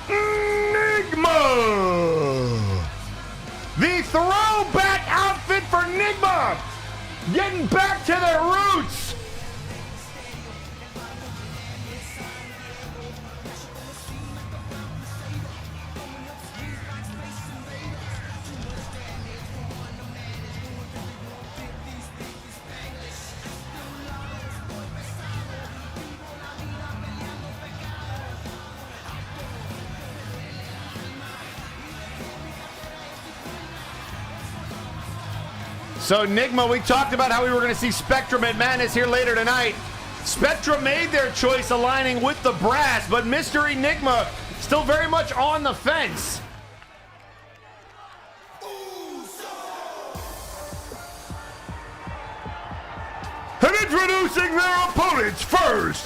Enigma. The throwback outfit for Enigma, getting back to their roots. So, Enigma, we talked about how we were going to see Spectrum at Madness here later tonight. Spectrum made their choice aligning with the brass, but Mr. Enigma still very much on the fence. And introducing their opponents first,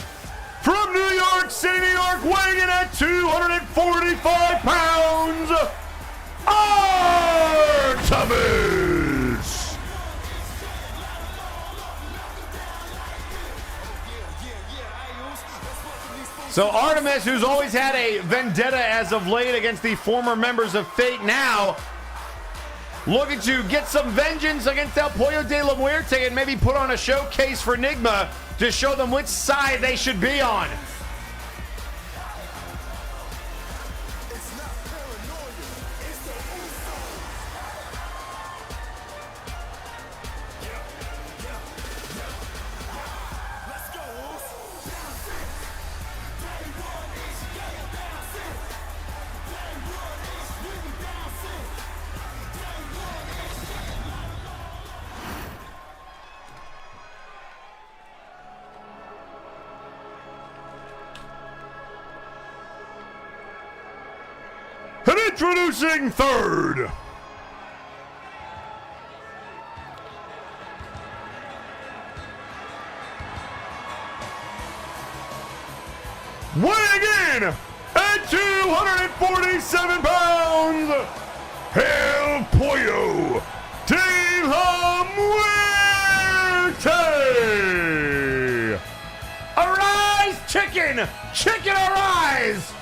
from New York City, New York, weighing in at 245 pounds, Artemis! So Artemis, who's always had a vendetta as of late against the former members of Fate, now looking to get some vengeance against El Pollo de la Muerte and maybe put on a showcase for Enigma to show them which side they should be on. And introducing third, weighing in at 247 pounds, El Pollo de la Muerte! Arise, chicken! Chicken, arise!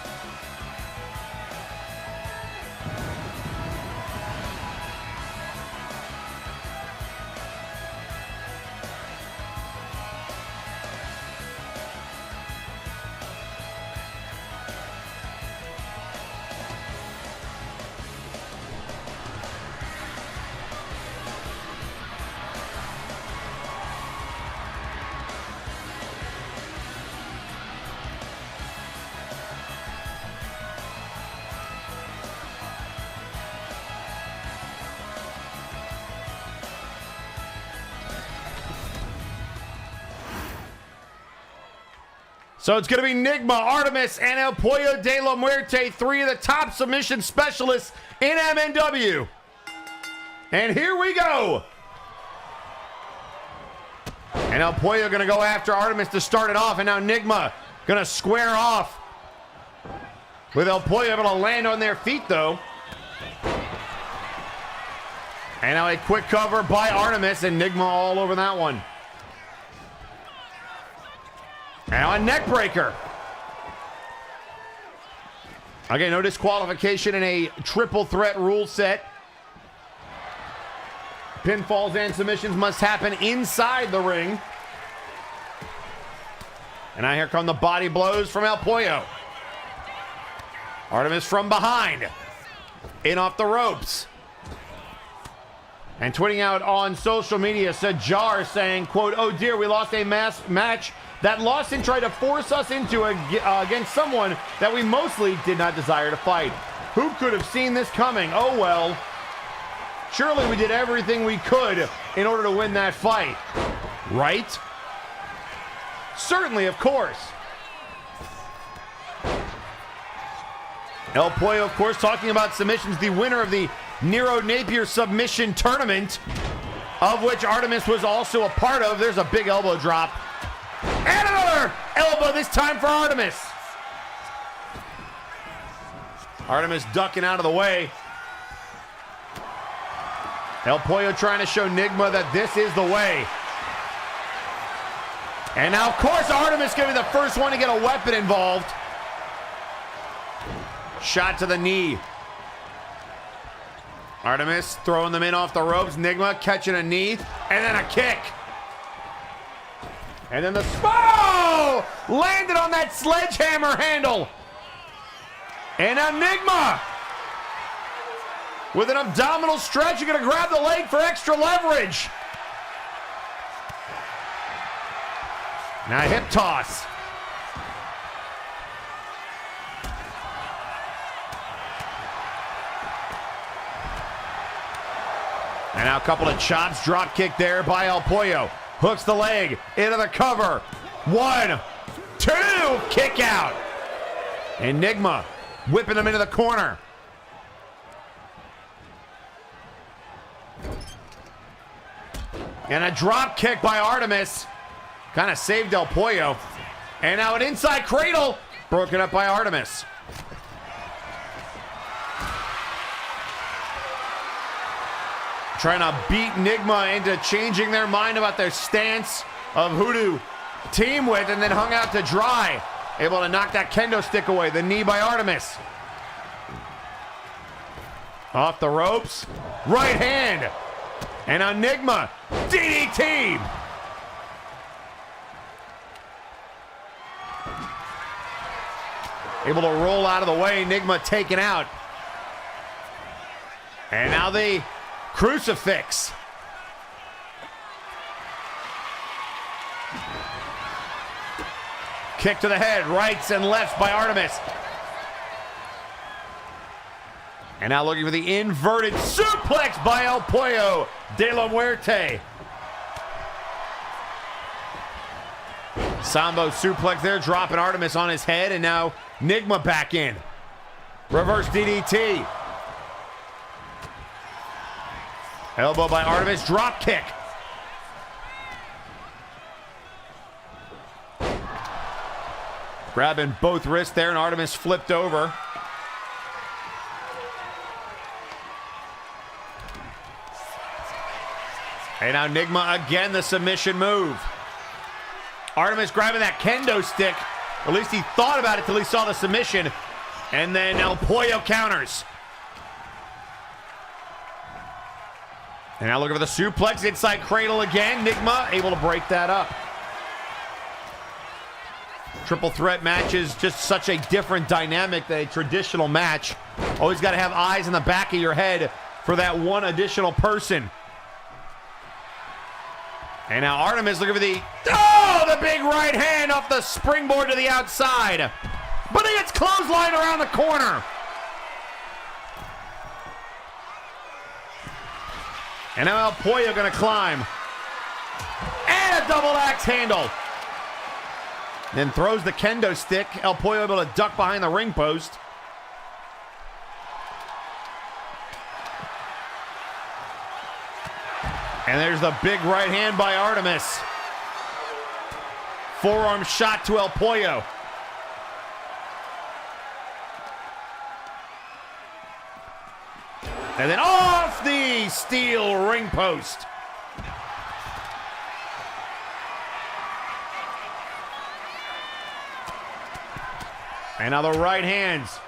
So it's going to be Enigma, Artemis, and El Pollo de la Muerte, three of the top submission specialists in MNW. And here we go. And El Pollo going to go after Artemis to start it off, and now Enigma going to square off. With El Pollo able to land on their feet, though. And now a quick cover by Artemis, and Enigma all over that one. Now a neck breaker. Again, no disqualification in a triple threat rule set. Pinfalls and submissions must happen inside the ring. And now here come the body blows from El Pollo. Artemis from behind. In off the ropes. And tweeting out on social media, Sajar saying, quote, "Oh dear, we lost a match that Lawson tried to force us into against someone that we mostly did not desire to fight. Who could have seen this coming? Oh well. Surely we did everything we could in order to win that fight. Right? Certainly, of course." El Pollo, of course, talking about submissions, the winner of the Nero Napier submission tournament, of which Artemis was also a part of. There's a big elbow drop. And another elbow, this time for Artemis. Artemis ducking out of the way. El Pollo trying to show Enigma that this is the way. And now, of course, Artemis going to be the first one to get a weapon involved. Shot to the knee. Artemis throwing them in off the ropes. Enigma catching a knee. And then a kick. And then the oh! Landed on that sledgehammer handle. And Enigma with an abdominal stretch. You're going to grab the leg for extra leverage. Now hip toss. And now a couple of chops. Drop kick there by El Pollo. Hooks the leg into the cover. 1, 2, kick out. Enigma whipping him into the corner. And a drop kick by Artemis. Kind of saved El Pollo. And now an inside cradle. Broken up by Artemis. Trying to beat Enigma into changing their mind about their stance of who to team with, and then hung out to dry. Able to knock that kendo stick away. The knee by Artemis. Off the ropes. Right hand. And Enigma. DDT. Able to roll out of the way. Enigma taken out. And now the crucifix. Kick to the head, rights and lefts by Artemis. And now looking for the inverted suplex by El Pollo de la Muerte. Sambo suplex there, dropping Artemis on his head, and now Enigma back in. Reverse DDT. Elbow by Artemis, drop kick. Grabbing both wrists there, and Artemis flipped over. And now Enigma again, the submission move. Artemis grabbing that kendo stick. At least he thought about it till he saw the submission. And then El Pollo counters. And now looking for the suplex, inside cradle again. Enigma able to break that up. Triple threat matches, just such a different dynamic than a traditional match. Always got to have eyes in the back of your head for that one additional person. And now Artemis looking for the big right hand off the springboard to the outside. But he gets clotheslined around the corner. And now El Pollo gonna climb. And a double axe handle. Then throws the kendo stick. El Pollo able to duck behind the ring post. And there's the big right hand by Artemis. Forearm shot to El Pollo. And then off the steel ring post. And now the right hands.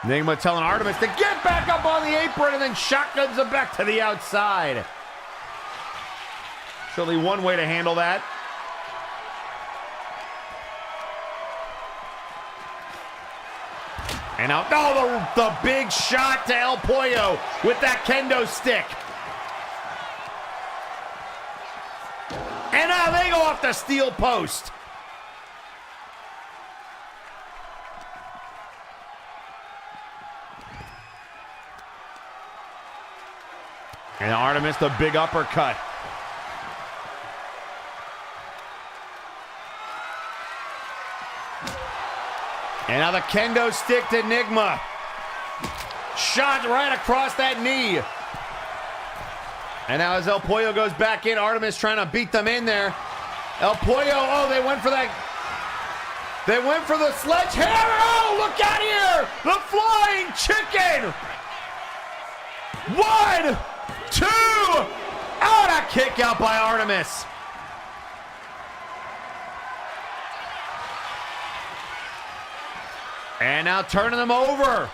Enigma telling Artemis to get back up on the apron, and then shotguns him back to the outside. Surely one way to handle that. And now, the big shot to El Pollo with that kendo stick. And now they go off the steel post. And Artemis, the big uppercut. And now the kendo stick to Enigma. Shot right across that knee. And now as El Pollo goes back in, Artemis trying to beat them in there. El Pollo, they went for that. They went for the sledgehammer. Oh, look out here. The flying chicken. 1, 2. A kick out by Artemis. And now turning them over.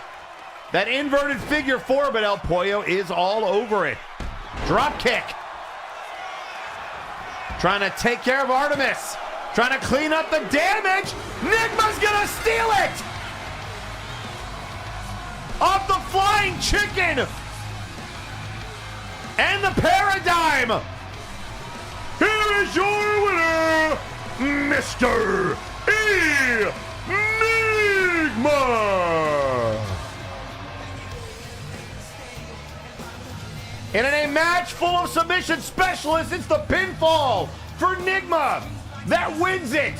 That inverted figure 4, but El Pollo is all over it. Drop kick. Trying to take care of Artemis. Trying to clean up the damage. Enigma's gonna steal it. Off the flying chicken. And the paradigm. Here is your winner, Mr. Enigma. And in a match full of submission specialists, it's the pinfall for Nigma that wins it.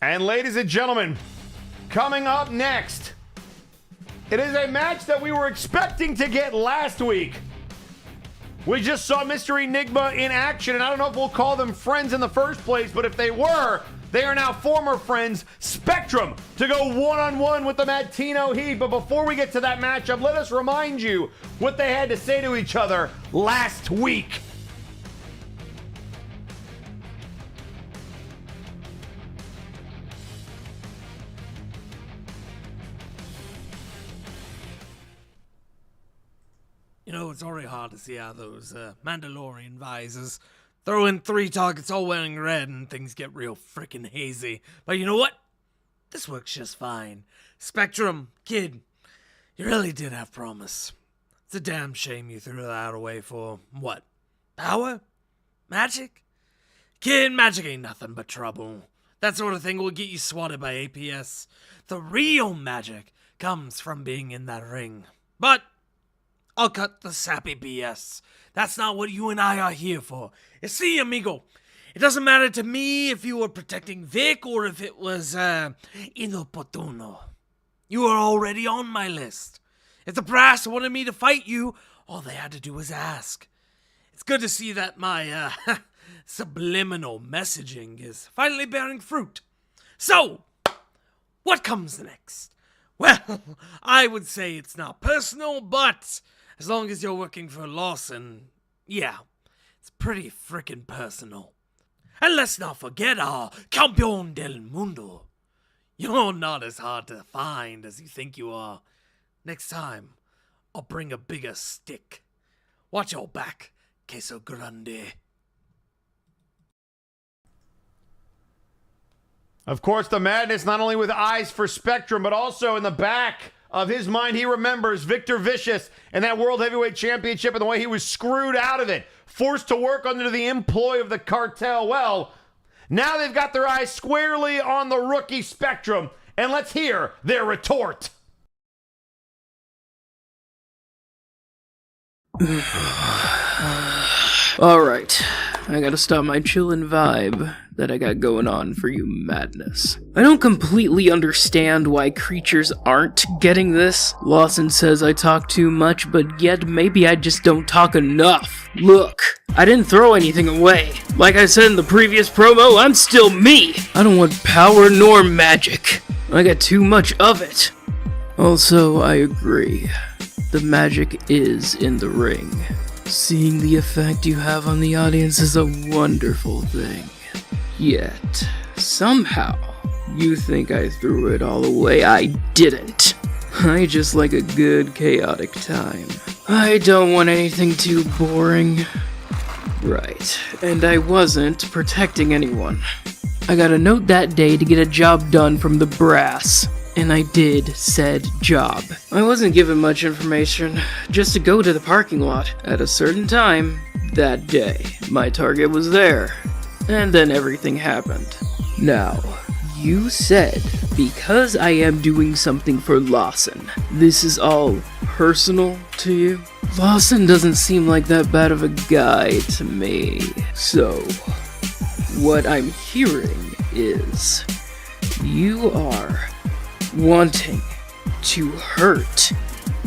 And ladies and gentlemen, coming up next, it is a match that we were expecting to get last week. We just saw Mr. Enigma in action, and I don't know if we'll call them friends in the first place, but if they were, they are now former friends, Spectrum, to go one-on-one with the Matino Heat. But before we get to that matchup, let us remind you what they had to say to each other last week. You know, it's already hard to see how those Mandalorian visors throw in 3 targets all wearing red and things get real frickin' hazy. But you know what? This works just fine. Spectrum, kid, you really did have promise. It's a damn shame you threw that away for, what, power? Magic? Kid, magic ain't nothing but trouble. That sort of thing will get you swatted by APS. The real magic comes from being in that ring. But I'll cut the sappy BS. That's not what you and I are here for. You see, amigo, it doesn't matter to me if you were protecting Vic or if it was, inopportuno. You are already on my list. If the brass wanted me to fight you, all they had to do was ask. It's good to see that my, subliminal messaging is finally bearing fruit. So, what comes next? Well, I would say it's not personal, but as long as you're working for Lawson, yeah, it's pretty frickin' personal. And let's not forget our Campeón del Mundo. You're not as hard to find as you think you are. Next time, I'll bring a bigger stick. Watch your back, Queso Grande. Of course, the madness not only with eyes for Spectrum, but also in the back of his mind, he remembers Victor Vicious and that World Heavyweight Championship and the way he was screwed out of it, forced to work under the employ of the cartel. Well, now they've got their eyes squarely on the rookie Spectrum, and let's hear their retort. Alright, I gotta stop my chillin' vibe that I got going on for you madness. I don't completely understand why creatures aren't getting this. Lawson says I talk too much, but yet maybe I just don't talk enough. Look, I didn't throw anything away. Like I said in the previous promo, I'm still me. I don't want power nor magic. I got too much of it. Also, I agree. The magic is in the ring. Seeing the effect you have on the audience is a wonderful thing. Yet, somehow, you think I threw it all away. I didn't. I just like a good chaotic time. I don't want anything too boring. Right, and I wasn't protecting anyone. I got a note that day to get a job done from the brass. And I did said job. I wasn't given much information, just to go to the parking lot at a certain time that day. My target was there, and then everything happened. Now, you said because I am doing something for Lawson, this is all personal to you? Lawson doesn't seem like that bad of a guy to me. So, what I'm hearing is you are wanting to hurt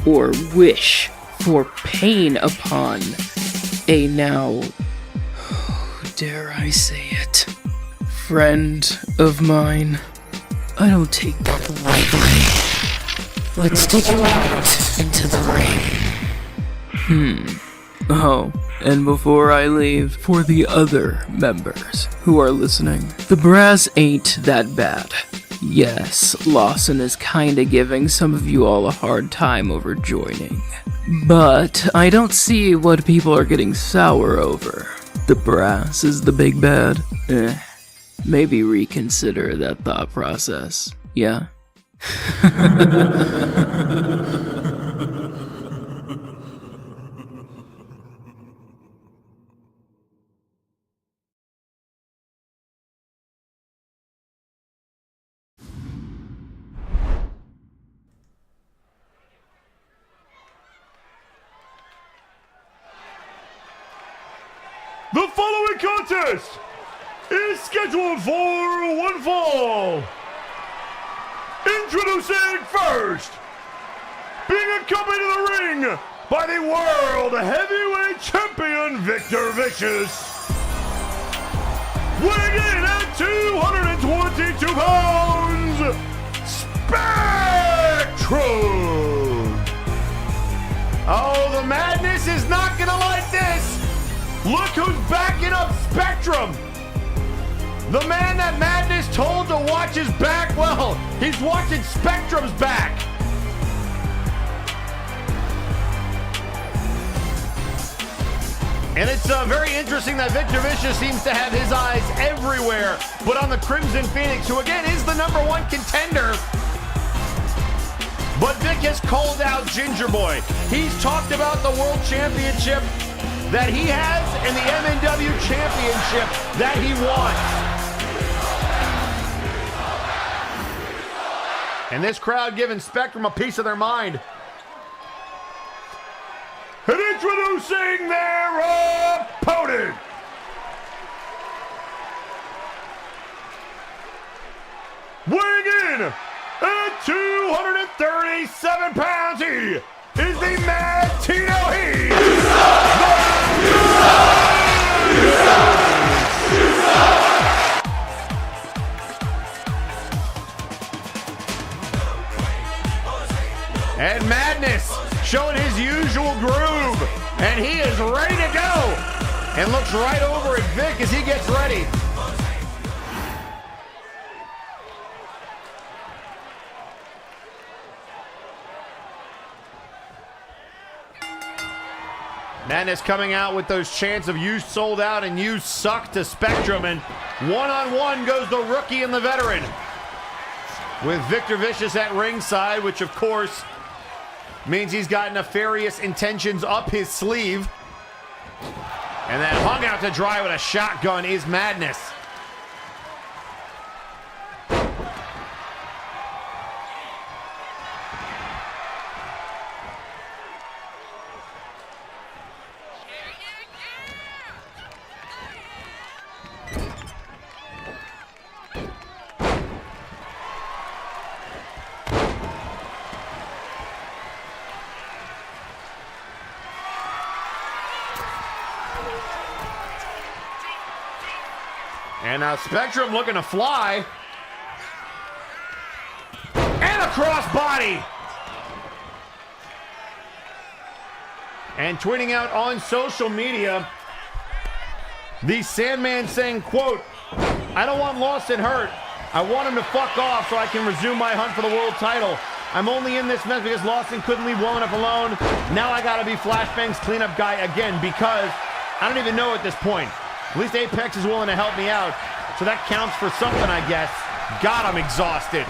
or wish for pain upon a now, dare I say it, friend of mine. I don't take that lightly. Let's take him out into the ring. Oh, and before I leave, for the other members who are listening, the brass ain't that bad. Yes, Lawson is kinda giving some of you all a hard time over joining. But I don't see what people are getting sour over. The brass is the big bad? Maybe reconsider that thought process. Yeah. The following contest is scheduled for one fall. Introducing first, being accompanied to the ring by the World Heavyweight Champion Victor Vicious. Weighing in at 222 pounds, Spectrum. Oh, the madness is not gonna like this. Look who's backing up Spectrum. The man that Madness told to watch his back, well, he's watching Spectrum's back. And it's very interesting that Victor Vicious seems to have his eyes everywhere, but on the Crimson Phoenix, who again is the #1 contender. But Vic has called out Ginger Boy. He's talked about the World Championship that he has and the MNW Championship that he wants. And this crowd giving Spectrum a piece of their mind. And introducing their opponent, weighing in at 237 pounds, he is the Mad Tino. And Madness showing his usual groove. And he is ready to go. And looks right over at Vic as he gets ready. Madness coming out with those chants of "you sold out" and "you suck" to Spectrum, and one-on-one goes the rookie and the veteran, with Victor Vicious at ringside, which of course means he's got nefarious intentions up his sleeve. And then hung out to dry with a shotgun is Madness. And now Spectrum looking to fly. And a crossbody. And tweeting out on social media, the Sandman saying, quote, "I don't want Lawson hurt. I want him to fuck off so I can resume my hunt for the world title. I'm only in this mess because Lawson couldn't leave well enough alone. Now I gotta be Flashbang's cleanup guy again because I don't even know at this point. At least Apex is willing to help me out, so that counts for something, I guess. God, I'm exhausted."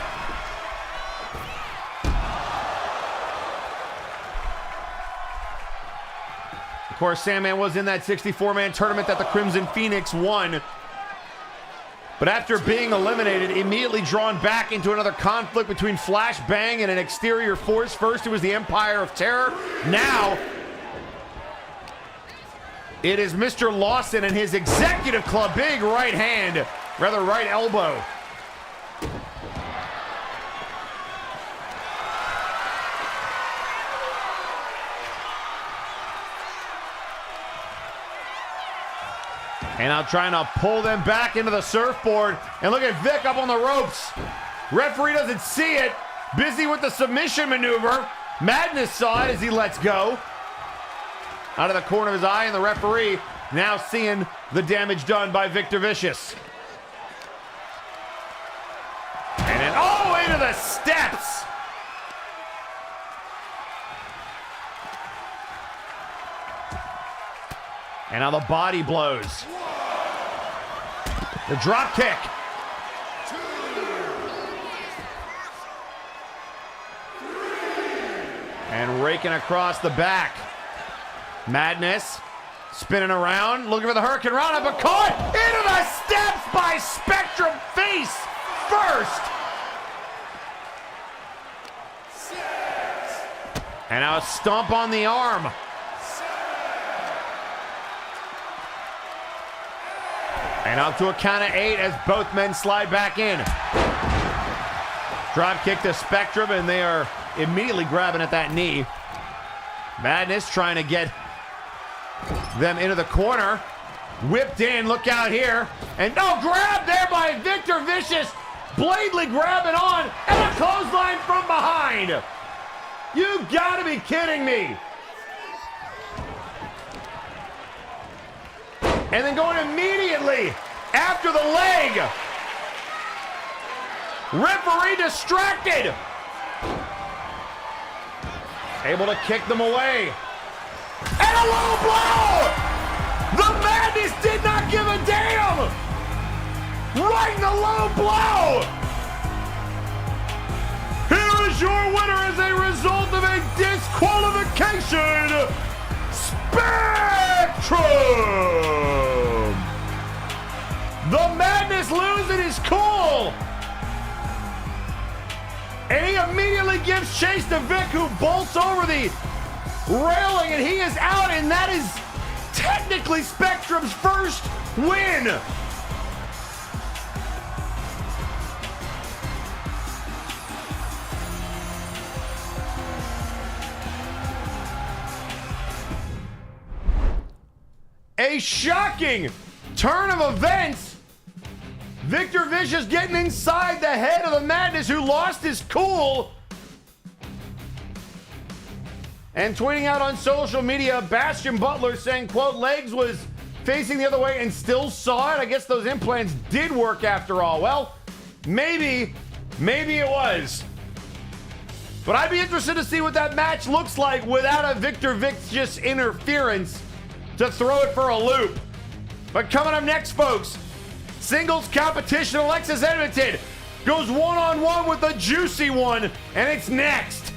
Of course, Sandman was in that 64-man tournament that the Crimson Phoenix won. But after being eliminated, immediately drawn back into another conflict between Flashbang and an exterior force. First, it was the Empire of Terror. Now, it is Mr. Lawson and his Executive Club. Big right hand, rather right elbow. And now trying to pull them back into the surfboard. And look at Vic up on the ropes. Referee doesn't see it. Busy with the submission maneuver. Madness saw it as he lets go. Out of the corner of his eye, and the referee now seeing the damage done by Victor Vicious. And then, oh, into the steps. And now the body blows. The drop kick. And raking across the back. Madness spinning around, looking for the Hurricane Roundup, but caught into the steps by Spectrum face first. And now a stomp on the arm. And up to a count of 8 as both men slide back in. Drop kick to Spectrum, and they are immediately grabbing at that knee. Madness trying to get them into the corner. Whipped in, look out here. And no, grab there by Victor Vicious. Bladely grabbing on, and a clothesline from behind. You gotta be kidding me. And then going immediately after the leg. Referee distracted. Able to kick them away. And a low blow! The Madness did not give a damn! Right in the low blow! Here is your winner as a result of a disqualification, Spectrum! The Madness losing his cool! And he immediately gives chase to Vic, who bolts over the railing, and he is out, and that is technically Spectrum's first win. A shocking turn of events. Victor Vicious getting inside the head of the Madness, who lost his cool. And tweeting out on social media, Bastion Butler saying, quote, legs was facing the other way and still saw it. I guess those implants did work after all. Well, maybe it was. But I'd be interested to see what that match looks like without a Victor Vicious interference to throw it for a loop. But coming up next, folks, singles competition. Alexis Edmonton goes one-on-one with the juicy one, and it's next.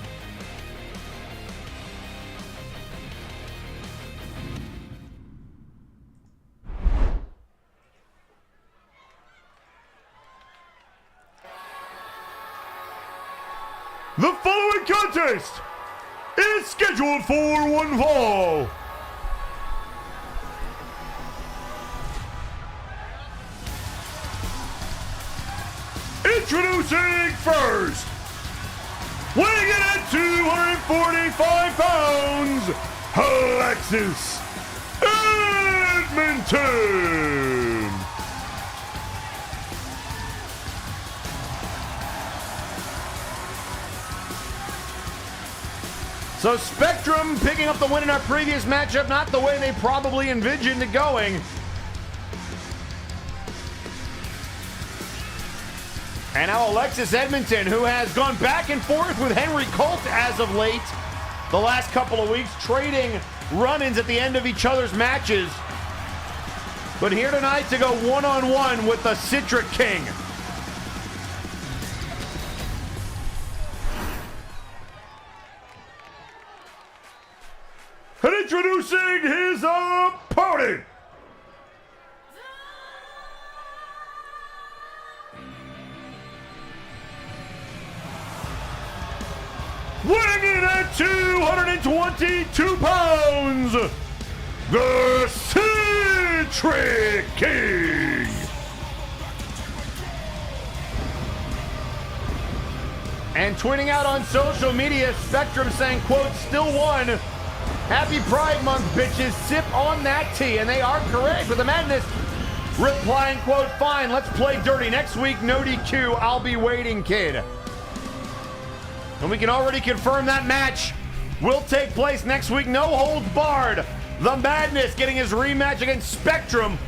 The following contest is scheduled for one fall. Introducing first, weighing in at 245 pounds, Alexis Edmonton. So Spectrum picking up the win in our previous matchup, not the way they probably envisioned it going. And now Alexis Edmonton, who has gone back and forth with Henry Colt as of late, the last couple of weeks, trading run-ins at the end of each other's matches. But here tonight to go one-on-one with the Citric King. And introducing his opponent, weighing in at 222 pounds, the Citric King. And tweeting out on social media, Spectrum saying, quote, still won. Happy Pride Month, bitches. Sip on that tea. And they are correct with the Madness replying, quote, fine, let's play dirty. Next week, no DQ. I'll be waiting, kid. And we can already confirm that match will take place next week. No holds barred. The Madness getting his rematch against Spectrum.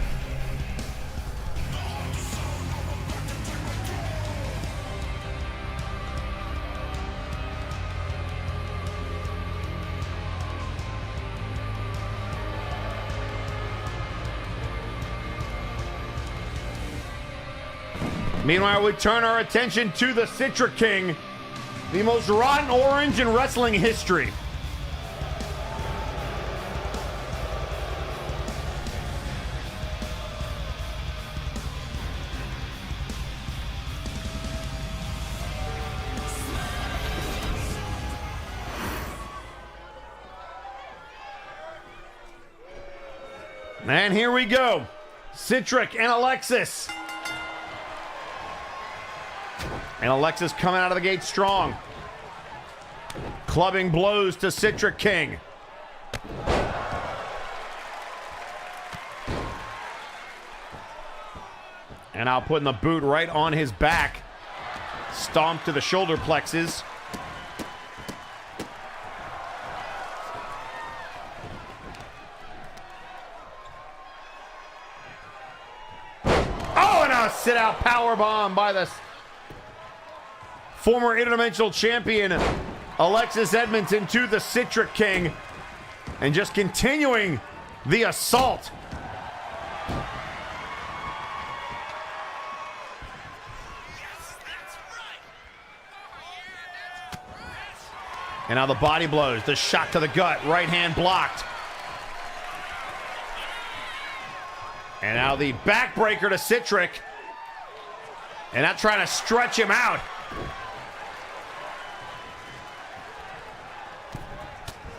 Meanwhile, we turn our attention to the Citric King. The most rotten orange in wrestling history. And here we go. C.a.W and Alexis. And Alexis coming out of the gate strong. Clubbing blows to C.a.W King. And now putting the boot right on his back. Stomp to the shoulder plexus. Sit-out powerbomb by the former interdimensional champion Alexis Edmonton to the C.a.W King, and just continuing the assault. And now the body blows, the shot to the gut, right hand blocked. And now the backbreaker to C.a.W. And not trying to stretch him out.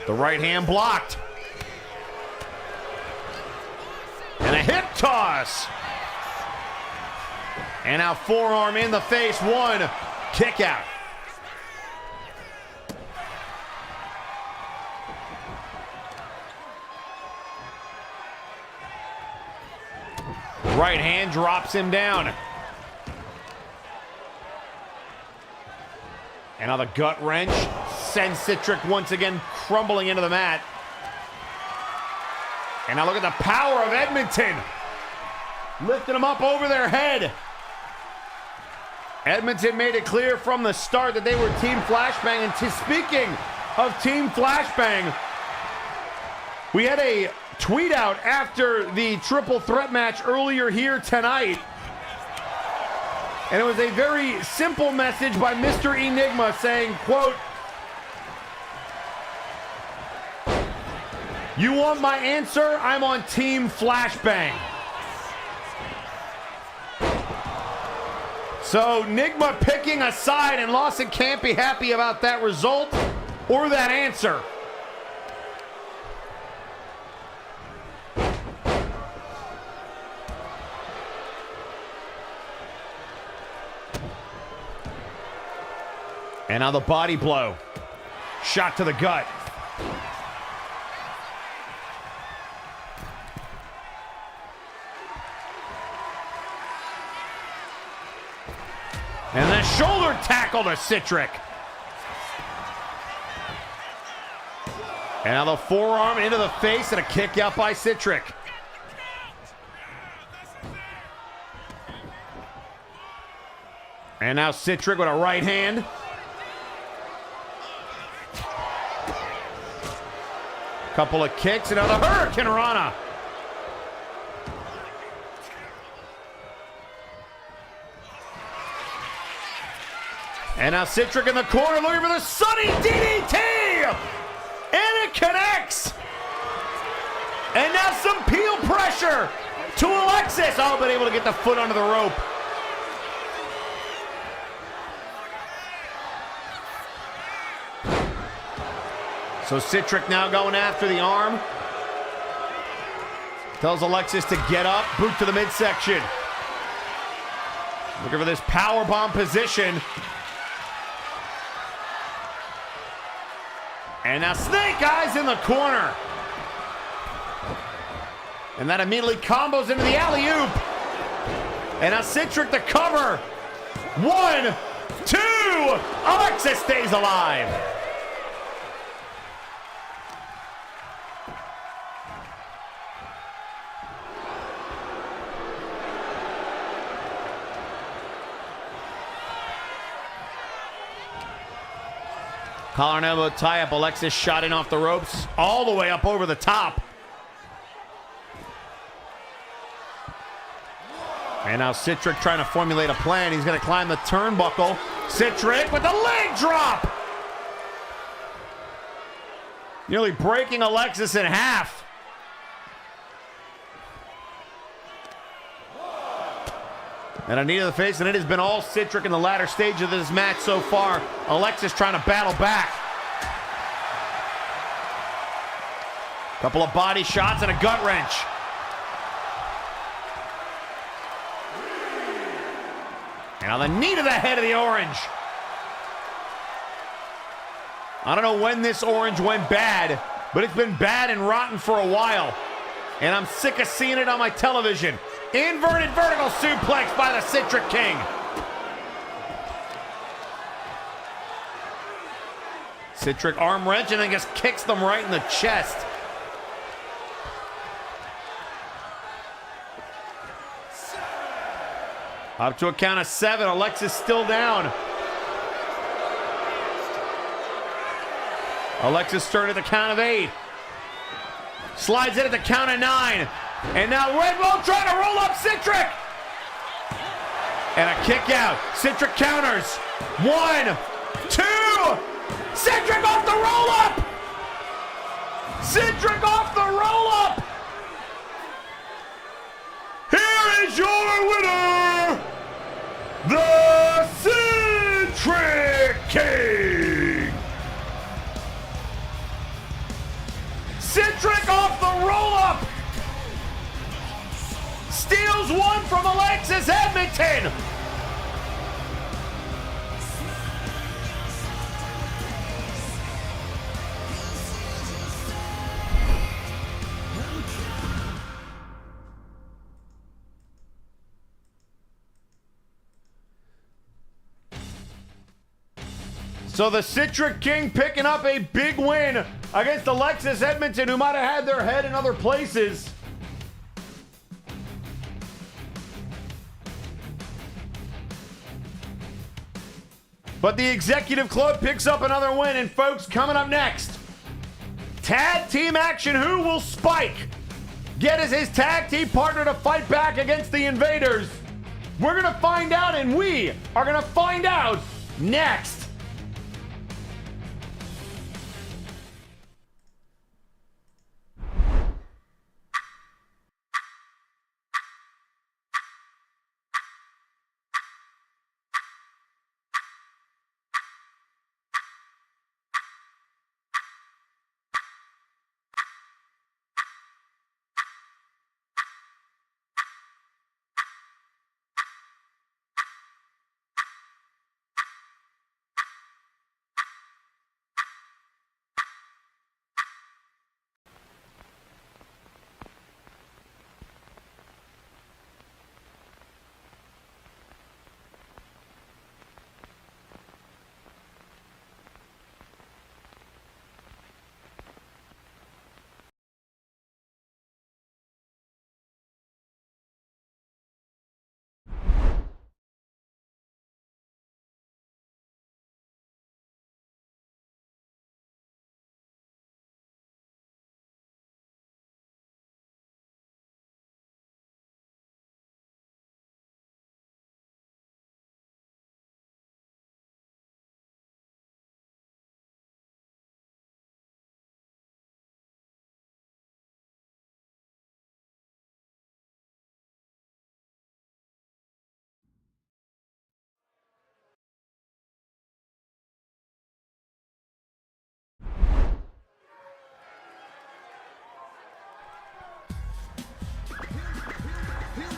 The right hand blocked. And a hip toss. And now forearm in the face. One kick out. Right hand drops him down. And now the gut wrench sends C.a.W once again crumbling into the mat. And now look at the power of Edmonton. Lifting them up over their head. Edmonton made it clear from the start that they were Team Flashbang. And speaking of Team Flashbang, we had a tweet out after the triple threat match earlier here tonight. And it was a very simple message by Mr. Enigma saying, quote, "You want my answer? I'm on Team Flashbang." So Enigma picking a side, and Lawson can't be happy about that result or that answer. And now the body blow. Shot to the gut. And the shoulder tackle to C.a.W. And now the forearm into the face and a kick out by C.a.W. And now C.a.W with a right hand. Couple of kicks, and now the Hurricane Rana. And now C.a.W in the corner looking for the Sunny DDT! And it connects! And now some peel pressure to Alexis. Oh, but able to get the foot under the rope. So C.a.W now going after the arm. Tells Alexis to get up, boot to the midsection. Looking for this powerbomb position. And now Snake Eyes in the corner. And that immediately combos into the alley-oop. And now C.a.W the cover. 1, 2, Alexis stays alive. Collar and elbow tie-up. Alexis shot in off the ropes, all the way up over the top. And now C.a.W trying to formulate a plan. He's going to climb the turnbuckle Citric with the leg drop. Nearly breaking Alexis in half. And a knee to the face, and it has been all Citric in the latter stage of this match so far. Alexis trying to battle back. Couple of body shots and a gut wrench. And on the knee to the head of the orange. I don't know when this orange went bad, but it's been bad and rotten for a while. And I'm sick of seeing it on my television. Inverted vertical suplex by the Citric King. Citric arm wrench and then just kicks them right in the chest. Up to a count of 7. Alexis still down. Alexis started at the count of 8. Slides in at the count of 9. And now Red Bull trying to roll up Citric. And a kick out. Citric counters. 1, 2. Citric off the roll up. Citric off the roll up. Here is your winner, the Citric King. Citric off the roll up. Steals one from Alexis Edmonton. So the Citric King picking up a big win against Alexis Edmonton, who might have had their head in other places. But the Executive Club picks up another win, and folks, coming up next, tag team action. Who will Spike get as his tag team partner to fight back against the Invaders? We're going to find out, and we are going to find out next.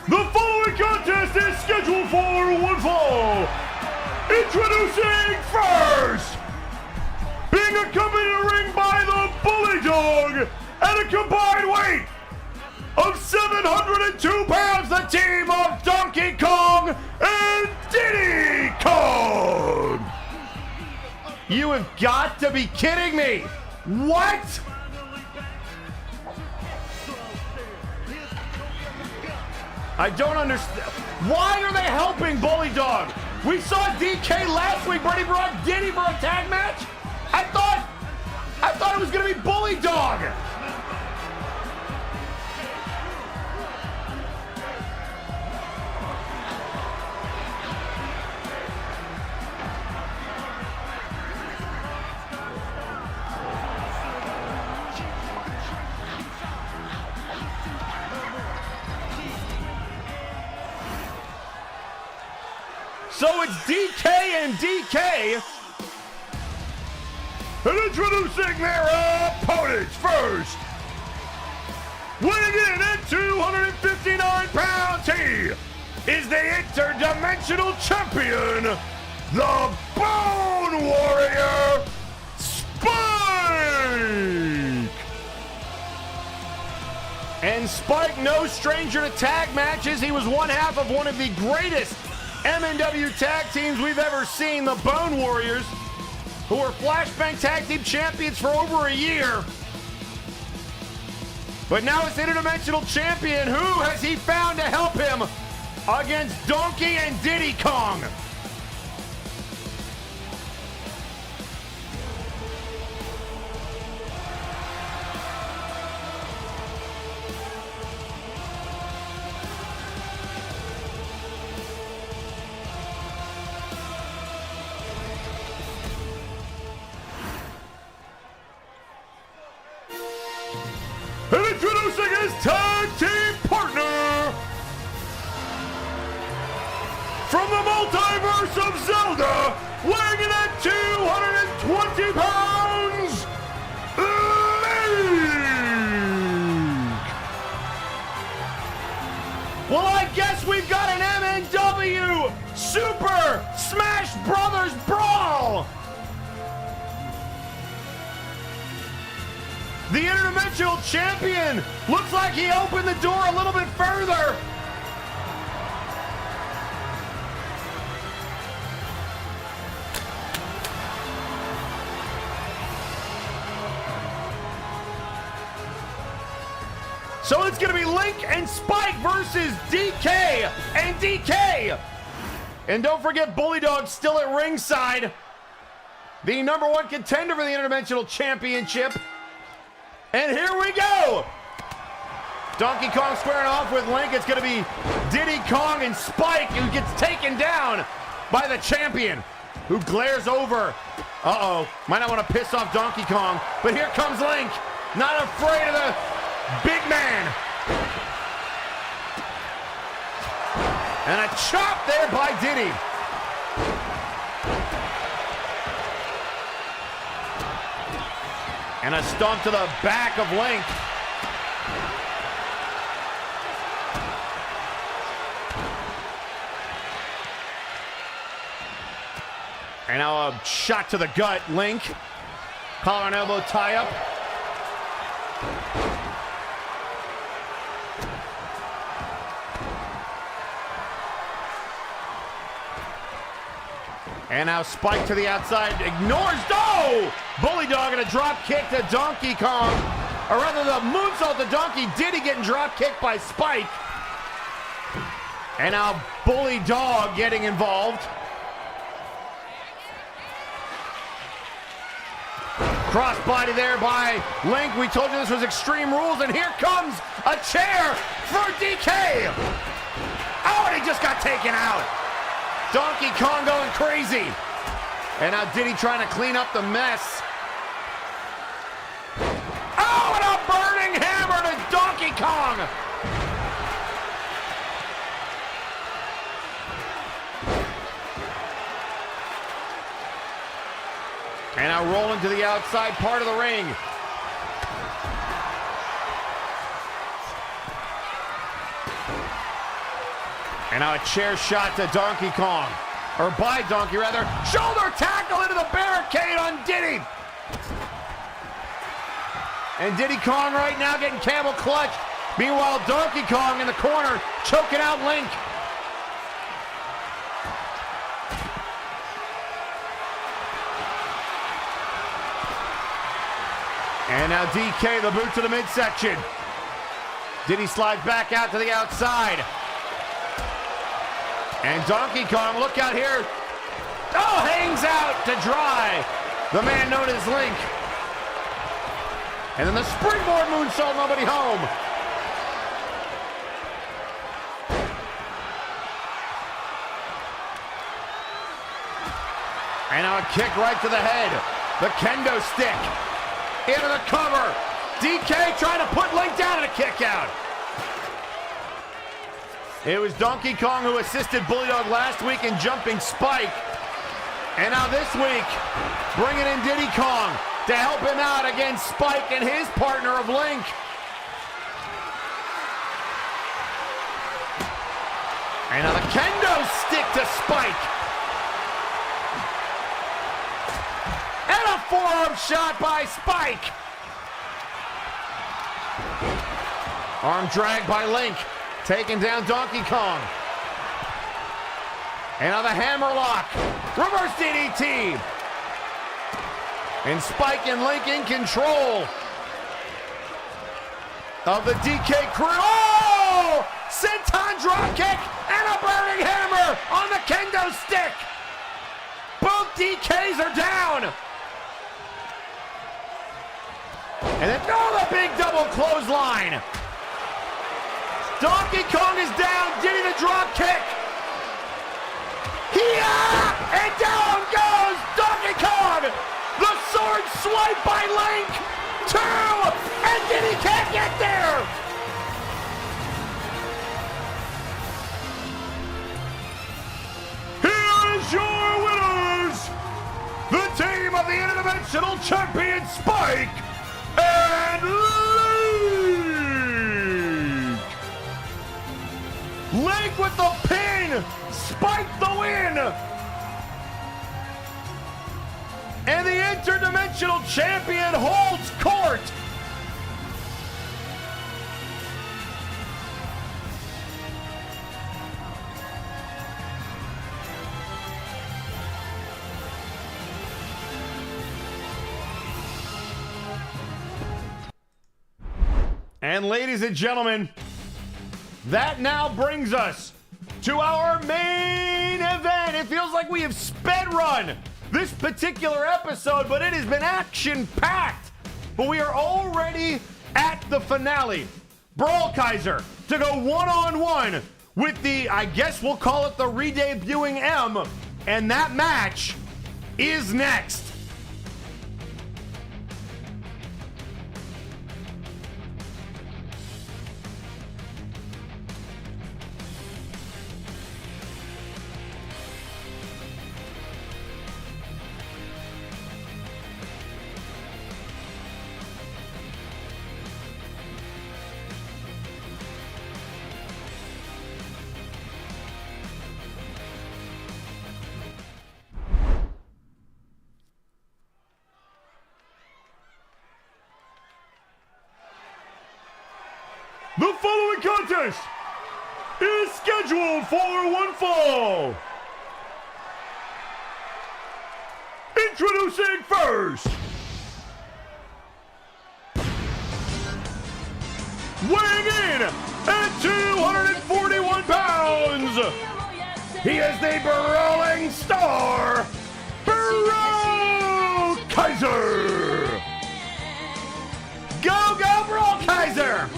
The following contest is scheduled for one fall. Introducing first, being accompanied in the ring by the Bully Dog at a combined weight of 702 pounds, the team of Donkey Kong and Diddy Kong. You have got to be kidding me. What? I don't understand. Why are they helping Bully Dog? We saw DK last week, but he brought Diddy for a tag match. I thought it was gonna be Bully Dog. So it's DK and DK. And introducing their opponents first. Weighing in at 259 pounds, he is the interdimensional champion, the Bone Warrior, Spike! And Spike, no stranger to tag matches. He was one half of one of the greatest MNW tag teams we've ever seen, the Bone Warriors, who were Flashbang Tag Team Champions for over a year. But now it's interdimensional champion. Who has he found to help him against Donkey and Diddy Kong? And introducing his tag team partner from the Multiverse of Zelda, weighing in at 220 pounds, Link! Well, I guess we've got an MNW Super Smash Brothers Brawl! The interdimensional champion looks like he opened the door a little bit further. So it's going to be Link and Spike versus DK and DK. And don't forget Bully Dog still at ringside. The #1 contender for the Interdimensional Championship. And here we go! Donkey Kong squaring off with Link. It's going to be Diddy Kong and Spike, who gets taken down by the champion, who glares over. Uh-oh, might not want to piss off Donkey Kong, but here comes Link, not afraid of the big man. And a chop there by Diddy. And a stomp to the back of Link. And now a shot to the gut, Link. Collar and elbow tie up. And now Spike to the outside, ignores, no! Bully Dog and a drop kick to Donkey Kong. Or rather the moonsault to Donkey. Diddy getting drop kicked by Spike. And now Bully Dog getting involved. Crossbody there by Link. We told you this was Extreme Rules, and here comes a chair for DK. Oh, and he just got taken out. Donkey Kong going crazy. And now Diddy trying to clean up the mess. Oh, and a burning hammer to Donkey Kong. And now rolling to the outside part of the ring. And now a chair shot to Donkey Kong. Or by Donkey, rather. Shoulder tackle into the barricade on Diddy. And Diddy Kong right now getting camel clutched. Meanwhile, Donkey Kong in the corner choking out Link. And now DK, the boot to the midsection. Diddy slides back out to the outside. And Donkey Kong, look out here. Oh, hangs out to dry. The man known as Link. And then the springboard moonsault, nobody home. And now a kick right to the head. The kendo stick. Into the cover. DK trying to put Link down and a kick out. It was Donkey Kong who assisted Bully Dog last week in jumping Spike. And now this week, bringing in Diddy Kong to help him out against Spike and his partner of Link. And now the kendo stick to Spike. And a forearm shot by Spike. Arm drag by Link, taking down Donkey Kong. And now the hammer lock. Reverse DDT. And Spike and Link in control of the DK crew. Oh! Senton dropkick and a burning hammer on the kendo stick. Both DKs are down. And then, oh, the big double clothesline. Donkey Kong is down. Diddy the dropkick. And down goes Donkey Kong. The sword swipe by Link. 2, and Diddy can't get there. Here is your winners, the team of the Interdimensional Champion Spike and Link. Link with the pin. Spike the win. And the Interdimensional Champion holds court. And ladies and gentlemen, that now brings us to our main event. It feels like we have sped run this particular episode, but it has been action-packed. But we are already at the finale. Brawl Kaiser to go one-on-one with the, I guess we'll call it the re-debuting M, and that match is next. The following contest is scheduled for one fall. Introducing first, weighing in at 241 pounds, he is the Brawling Star, Brawl Kaiser. Go, go, Brawl Kaiser!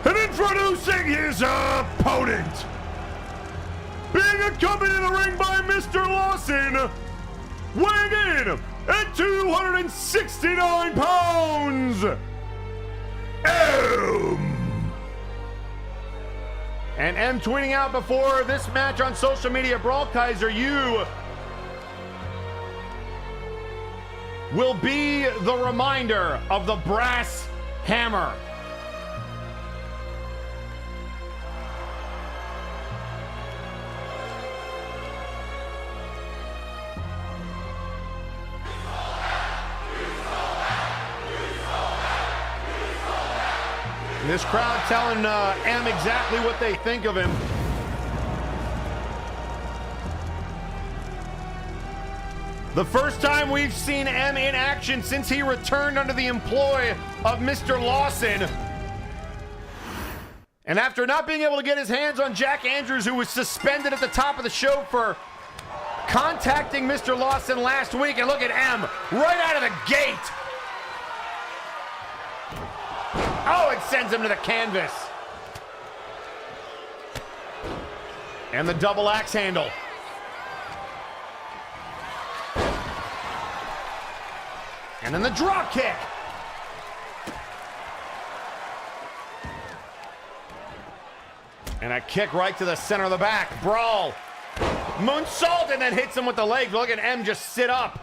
And introducing his opponent, being accompanied in the ring by Mr. Lawson, weighing in at 269 pounds, M. And M tweeting out before this match on social media, Brawl Kaiser, you will be the reminder of the brass hammer. This crowd telling M exactly what they think of him. The first time we've seen M in action since he returned under the employ of Mr. Lawson. And after not being able to get his hands on Jack Andrews, who was suspended at the top of the show for contacting Mr. Lawson last week, and look at M right out of the gate. Oh, it sends him to the canvas. And the double axe handle. And then the drop kick. And a kick right to the center of the back. Brawl. Moonsault, and then hits him with the legs. Look at M just sit up.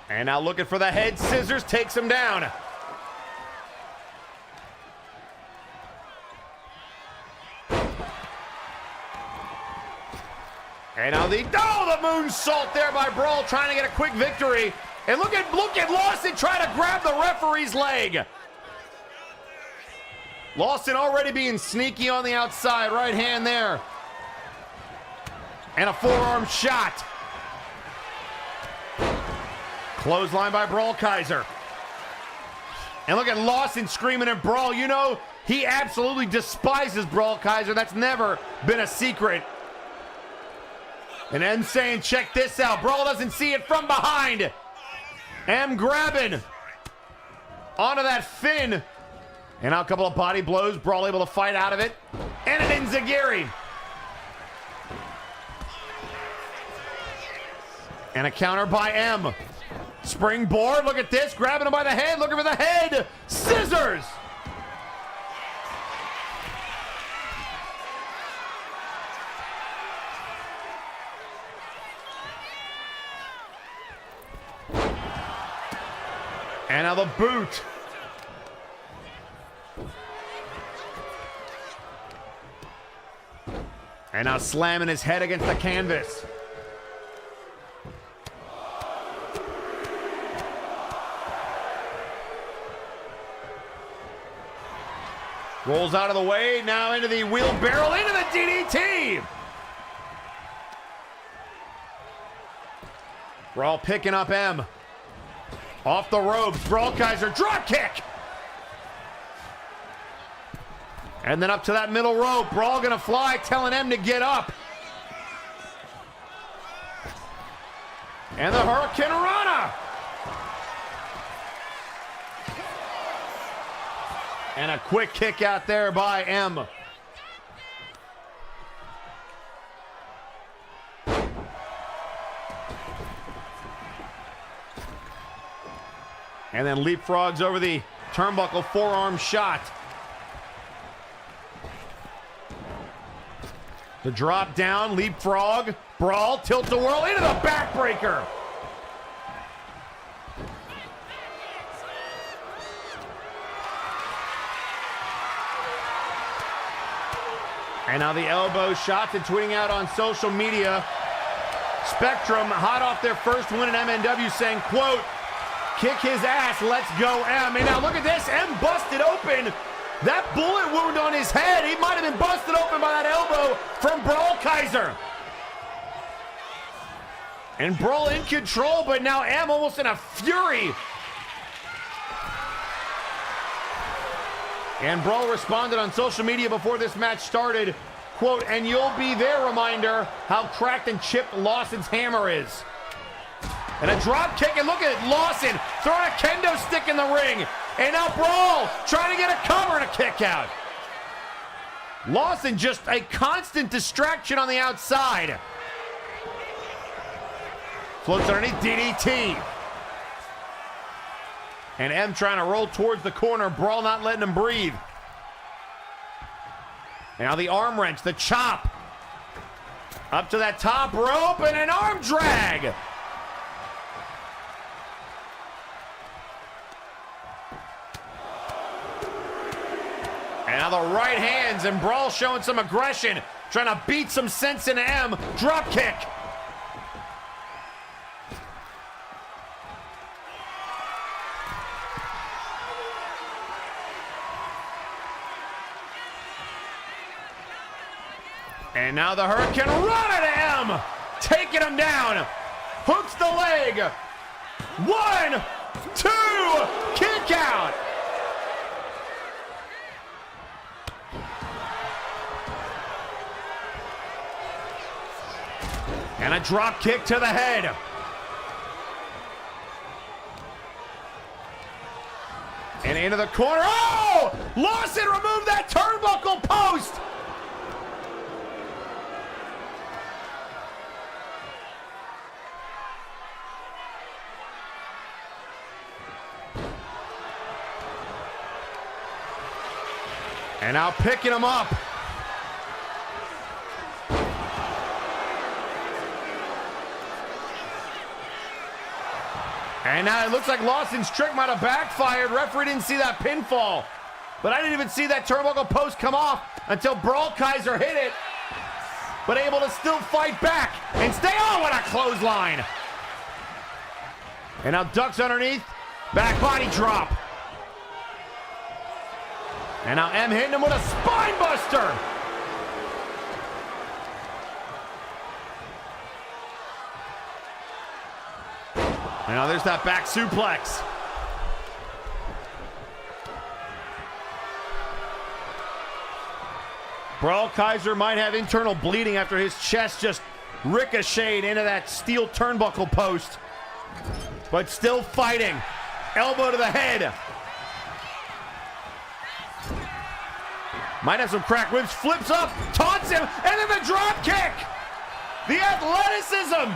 And now looking for the head scissors, takes him down. And now the moonsault there by Brawl, trying to get a quick victory. And look at Lawson trying to grab the referee's leg. Lawson already being sneaky on the outside, right hand there. And a forearm shot. Clothesline by Brawl Kaiser. And look at Lawson screaming at Brawl. You know, he absolutely despises Brawl Kaiser. That's never been a secret. And M saying, check this out. Brawl doesn't see it from behind. M grabbing onto that fin. And now a couple of body blows. Brawl able to fight out of it. And an enziguri. And a counter by M. Springboard, look at this. Grabbing him by the head, looking for the head. Scissors. And now the boot. And now slamming his head against the canvas. Rolls out of the way, now into the wheelbarrow, into the DDT! Brawl picking up M. Off the ropes, Brawl Kaiser, drop kick! And then up to that middle rope, Brawl gonna fly, telling M to get up. And the Hurricane Rana! And a quick kick out there by M. And then leapfrogs over the turnbuckle, forearm shot. The drop down, leapfrog, Brawl, tilt-a-whirl into the backbreaker. And now the elbow shots and tweeting out on social media. Spectrum, hot off their first win in MNW, saying, quote, kick his ass, let's go M. And now look at this, M busted open. That bullet wound on his head, he might have been busted open by that elbow from Brawl Kaiser. And Brawl in control, but now M almost in a fury. And Brawl responded on social media before this match started, quote, and you'll be there, reminder how cracked and chipped Lawson's hammer is. And a drop kick, and look at Lawson throwing a kendo stick in the ring. And now Brawl trying to get a cover and a kick out. Lawson just a constant distraction on the outside. Floats underneath, DDT. And M trying to roll towards the corner. Brawl not letting him breathe. Now the arm wrench, the chop. Up to that top rope and an arm drag. And now the right hands, and Brawl showing some aggression. Trying to beat some sense into M. Drop kick. And now the Hurricane Rana to M, taking him down, hooks the leg, 1, 2, kick out. And a drop kick to the head. And into the corner. Oh! Lawson removed that turnbuckle post. And now picking him up. And now it looks like Lawson's trick might have backfired. Referee didn't see that pinfall. But I didn't even see that turnbuckle post come off until Brawl Kaiser hit it. But able to still fight back and stay on with a clothesline. And now ducks underneath. Back body drop. And now M hitting him with a spine buster. And now there's that back suplex. Brawl Kaiser might have internal bleeding after his chest just ricocheted into that steel turnbuckle post. But still fighting. Elbow to the head. Might have some cracked ribs. Flips up, taunts him, and then the drop kick. The athleticism.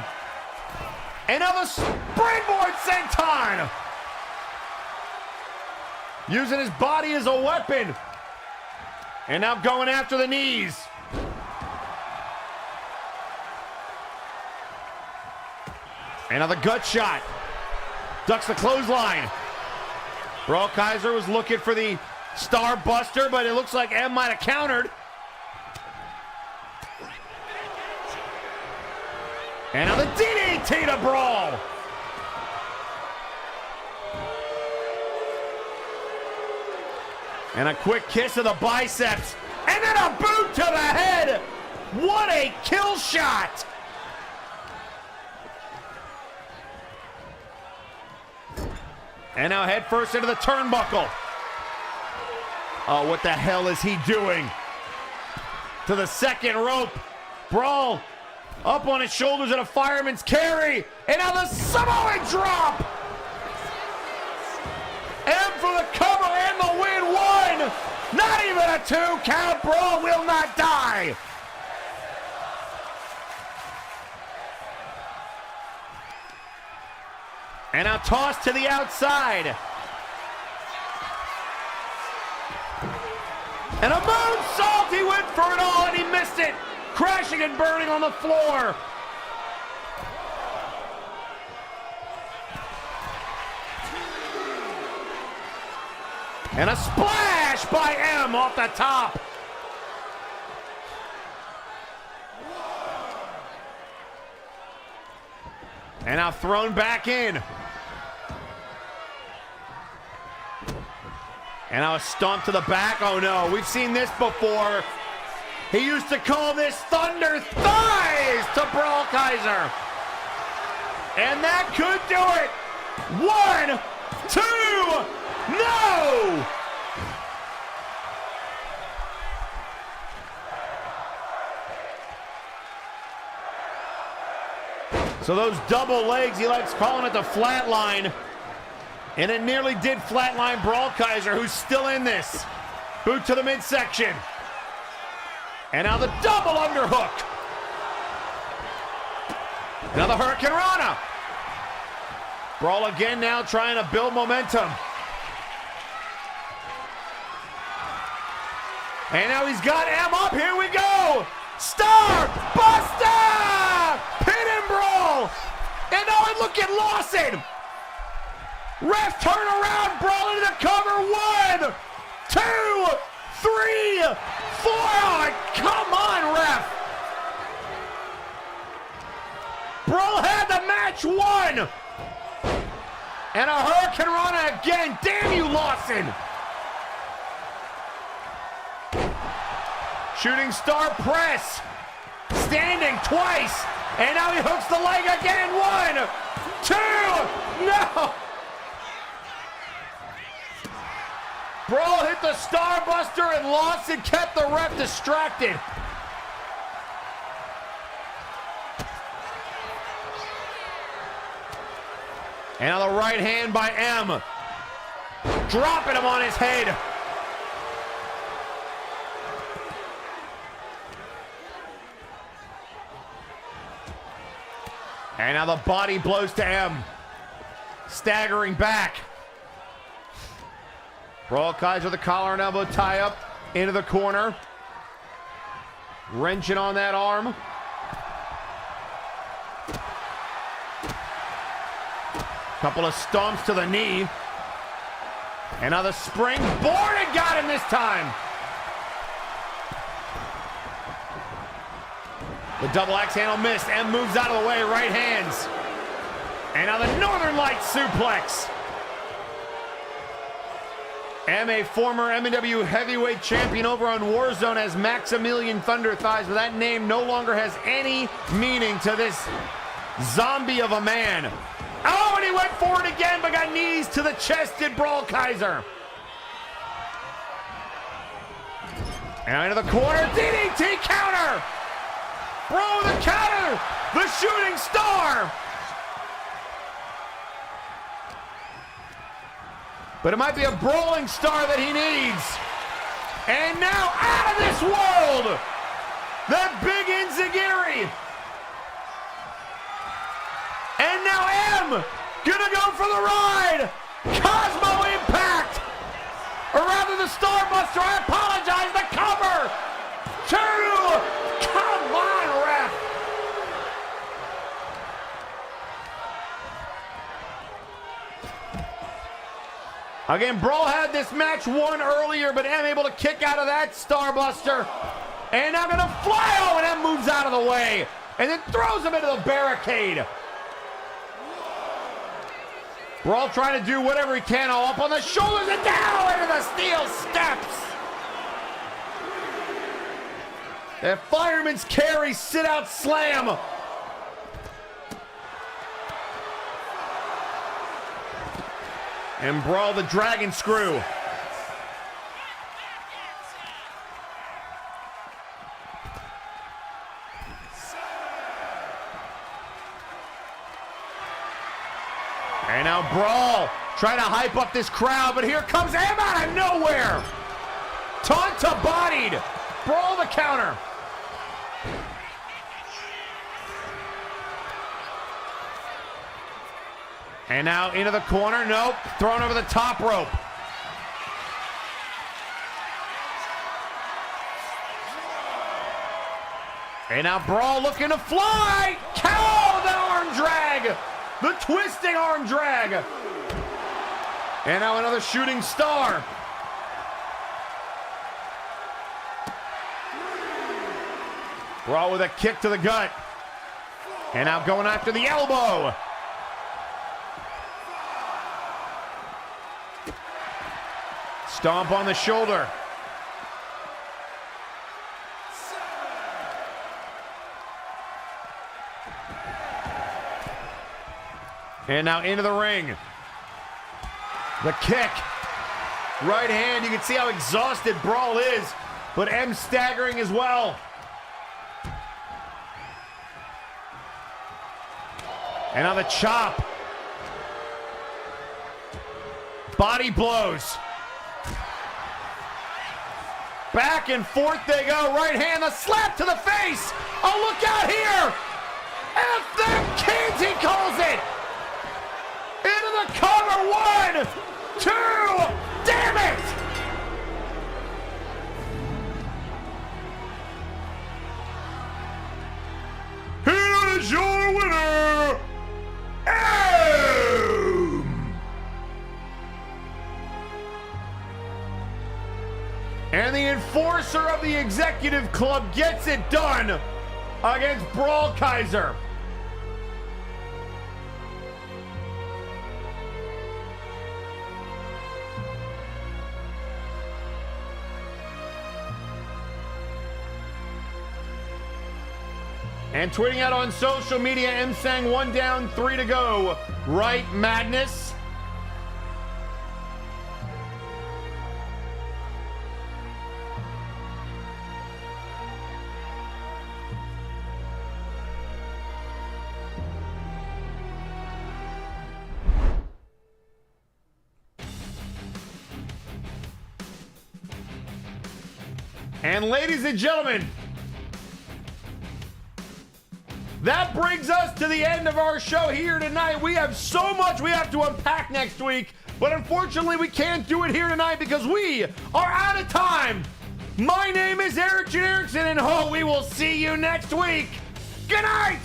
And now the springboard senton. Using his body as a weapon. And now going after the knees. And now the gut shot. Ducks the clothesline. Brawl Kaiser was looking for the Star Buster, but it looks like M might have countered. And now the DDT to Brawl. And a quick kiss of the biceps. And then a boot to the head. What a kill shot. And now head first into the turnbuckle. Oh, what the hell is he doing? To the second rope. Brawl up on his shoulders at a fireman's carry. And now the Samoan drop. M for the cover and the win. One. Not even a 2 count. Brawl will not die. And now tossed to the outside. And a moonsault. He went for it all and he missed it. Crashing and burning on the floor. And a splash by M off the top. And now thrown back in. And now a stomp to the back. Oh no, we've seen this before. He used to call this Thunder Thighs to Brawl Kaiser. And that could do it. 1, 2, no! So those double legs, he likes calling it the flatline. And it nearly did flatline Brawl Kaiser, who's still in this. Boot to the midsection. And now the double underhook. Now the Hurricane Rana. Brawl again now trying to build momentum. And now he's got M up. Here we go. Star Buster! Pin and Brawl. And now look at Lawson. Ref turn around. Brawl into the cover. 1, 2, 3, 4. Oh, come on, ref. Brawl had the match won. And a Hurricane Rana again. Damn you, Lawson. Shooting star press. Standing twice. And now he hooks the leg again. 1, 2. No. Brawl hit the Starbuster and Lawson kept the ref distracted. And on the right hand by M. Dropping him on his head. And now the body blows to M. Staggering back. Brawl Kaiser, the collar and elbow tie up into the corner. Wrenching on that arm. Couple of stomps to the knee. And now the springboard and got him this time. The double axe handle missed. M moves out of the way, right hands. And now the Northern Lights suplex. M, a former MNW heavyweight champion over on Warzone, as Maximilian Thunder Thighs, but that name no longer has any meaning to this zombie of a man. Oh, and he went for it again, but got knees to the chest, did Brawl Kaiser. And into the corner, DDT counter. Bro, the counter, the shooting star. But it might be a brawling star that he needs. And now out of this world, that big enziguri. And now M, gonna go for the ride. Cosmo Impact. Or rather the Starbuster, I apologize, the cover. 2, come on, ref. Again, Brawl had this match won earlier, but M able to kick out of that Starbuster. And now gonna fly, oh, and M moves out of the way. And then throws him into the barricade. Brawl trying to do whatever he can, all up on the shoulders and down into the steel steps. That fireman's carry sit out slam. And Brawl the dragon screw. And now Brawl trying to hype up this crowd, but here comes M out of nowhere. Tonta bodied. Brawl the counter. And now into the corner. Nope. Thrown over the top rope. And now Brawl looking to fly. Cow, the arm drag. The twisting arm drag. And now another shooting star. Brawl with a kick to the gut. And now going after the elbow. Stomp on the shoulder. And now into the ring. The kick. Right hand. You can see how exhausted Brawl is, but M staggering as well. And now the chop. Body blows. Back and forth they go. Right hand, the slap to the face. Oh, look out here. F them kids, he calls it. Into the cover. 1, 2. Damn it. Here is your winner, M. And the enforcer of the executive club gets it done against Brawl Kaiser. And tweeting out on social media, M saying 1 down, 3 to go. Right, Madness? And ladies and gentlemen, that brings us to the end of our show here tonight. We have so much we have to unpack next week, but unfortunately we can't do it here tonight because we are out of time. My name is Eric J. Erickson, and we will see you next week. Good night!